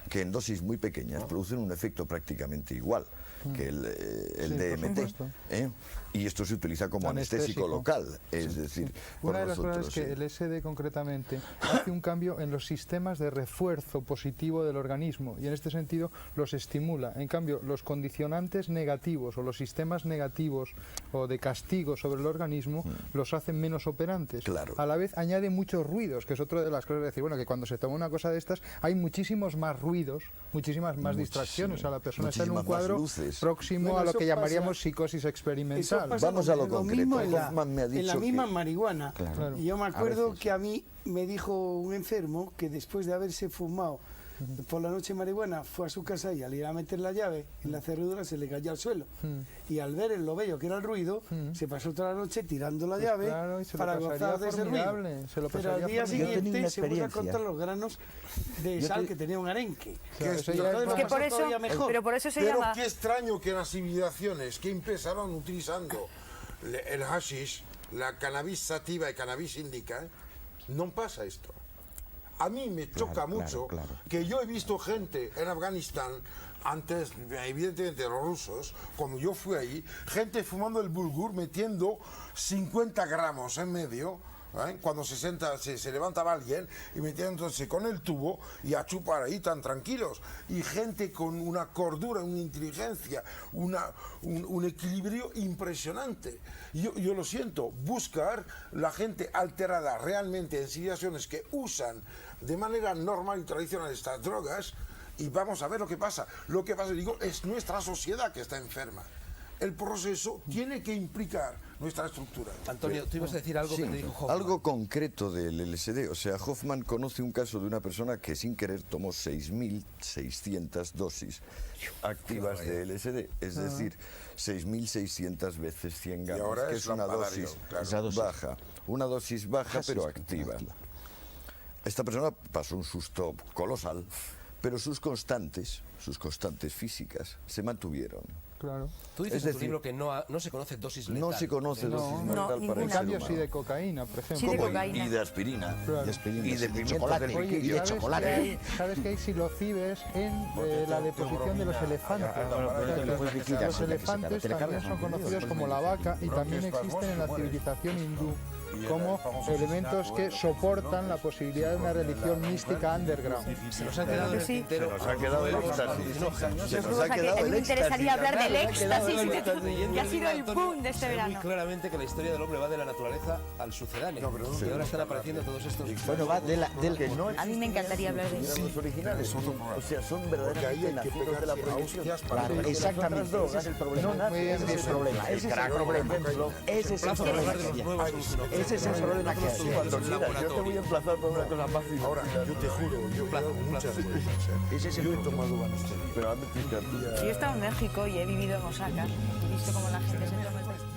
que en dosis muy pequeñas producen un efecto prácticamente igual que el DMT. Y esto se utiliza como anestésico local, es decir, una de las cosas es que el SD concretamente hace un cambio en los sistemas de refuerzo positivo del organismo y en este sentido los estimula. En cambio, los condicionantes negativos o los sistemas negativos o de castigo sobre el organismo los hacen menos operantes. Claro. A la vez añade muchos ruidos, que es otra de las cosas de decir, bueno, que cuando se toma una cosa de estas hay muchísimos más ruidos, muchísimas más distracciones. A la persona está en un cuadro próximo a lo que llamaríamos psicosis experimental. Vamos a lo concreto. Hoffman me ha dicho en la misma marihuana. Claro. Y yo me acuerdo que a mí me dijo un enfermo que después de haberse fumado por la noche marihuana, fue a su casa y al ir a meter la llave en la cerradura se le cayó al suelo. Y al ver lo bello que era el ruido, se pasó toda la noche tirando la llave para gozar de ese ruido. Pero al día siguiente se puso a contar los granos de sal que tenía un arenque. Pero por eso se llama... Qué extraño que las civilizaciones que empezaron utilizando el hashish, la cannabis sativa y cannabis indica, no pasa esto. A mí me choca mucho que yo he visto gente en Afganistán, antes evidentemente los rusos, cuando yo fui ahí, gente fumando el bulgur, metiendo 50 gramos en medio, cuando se levantaba alguien y metiéndose con el tubo y a chupar ahí tan tranquilos, y gente con una cordura, una inteligencia, un equilibrio impresionante. Yo lo siento, buscar la gente alterada realmente en situaciones que usan de manera normal y tradicional estas drogas, y vamos a ver lo que pasa. Lo que pasa, digo, es nuestra sociedad que está enferma. El proceso tiene que implicar nuestra estructura. Antonio, tú ibas a decir algo que te dijo Hoffman. Algo concreto del LSD. O sea, Hoffman conoce un caso de una persona que sin querer tomó 6.600 dosis activas de LSD. Es decir, 6.600 veces 100 gramos, que es una dosis baja. Una dosis baja pero activa. Esta persona pasó un susto colosal, pero sus constantes físicas se mantuvieron. Claro. Tú dices en tu libro que no se conoce dosis letal. No se conoce dosis letal para el En ser cambio humano. sí de cocaína, por ejemplo. Sí, de cocaína. Y de aspirina. Claro. Y de pimientos del riquillo. Oye, ¿sabes que hay psilocibes en la deposición de los elefantes? Los elefantes también son conocidos como la vaca y también existen en la civilización hindú como elementos que soportan la posibilidad de una religión mística underground. Se nos ha quedado el tintero. Se nos ha quedado el éxtasis. Se nos ha A quedado mí el me éxtasis. interesaría hablar del éxtasis, leyendo que ha sido el Antonio, boom de este se ve verano. muy claramente que la historia del hombre va de la naturaleza al sucedáneo. Y ahora están apareciendo todos estos... Bueno, va del A mí me encantaría hablar de eso. Los originales. O sea, son verdaderamente nacidos de la prohibición. Claro, exactamente, ese es el problema. Ese es el problema. Ese es el problema. Ese es el problema. Ese es el problema que hay. Cuando quieras, yo te voy a emplazar para una cosa fácil. Ahora, yo te juro, yo muchas veces. Ese es el Yo he tomado bastante. Pero a mí Yo he estado en México y he vivido en Osaka. He visto cómo la gente se toma el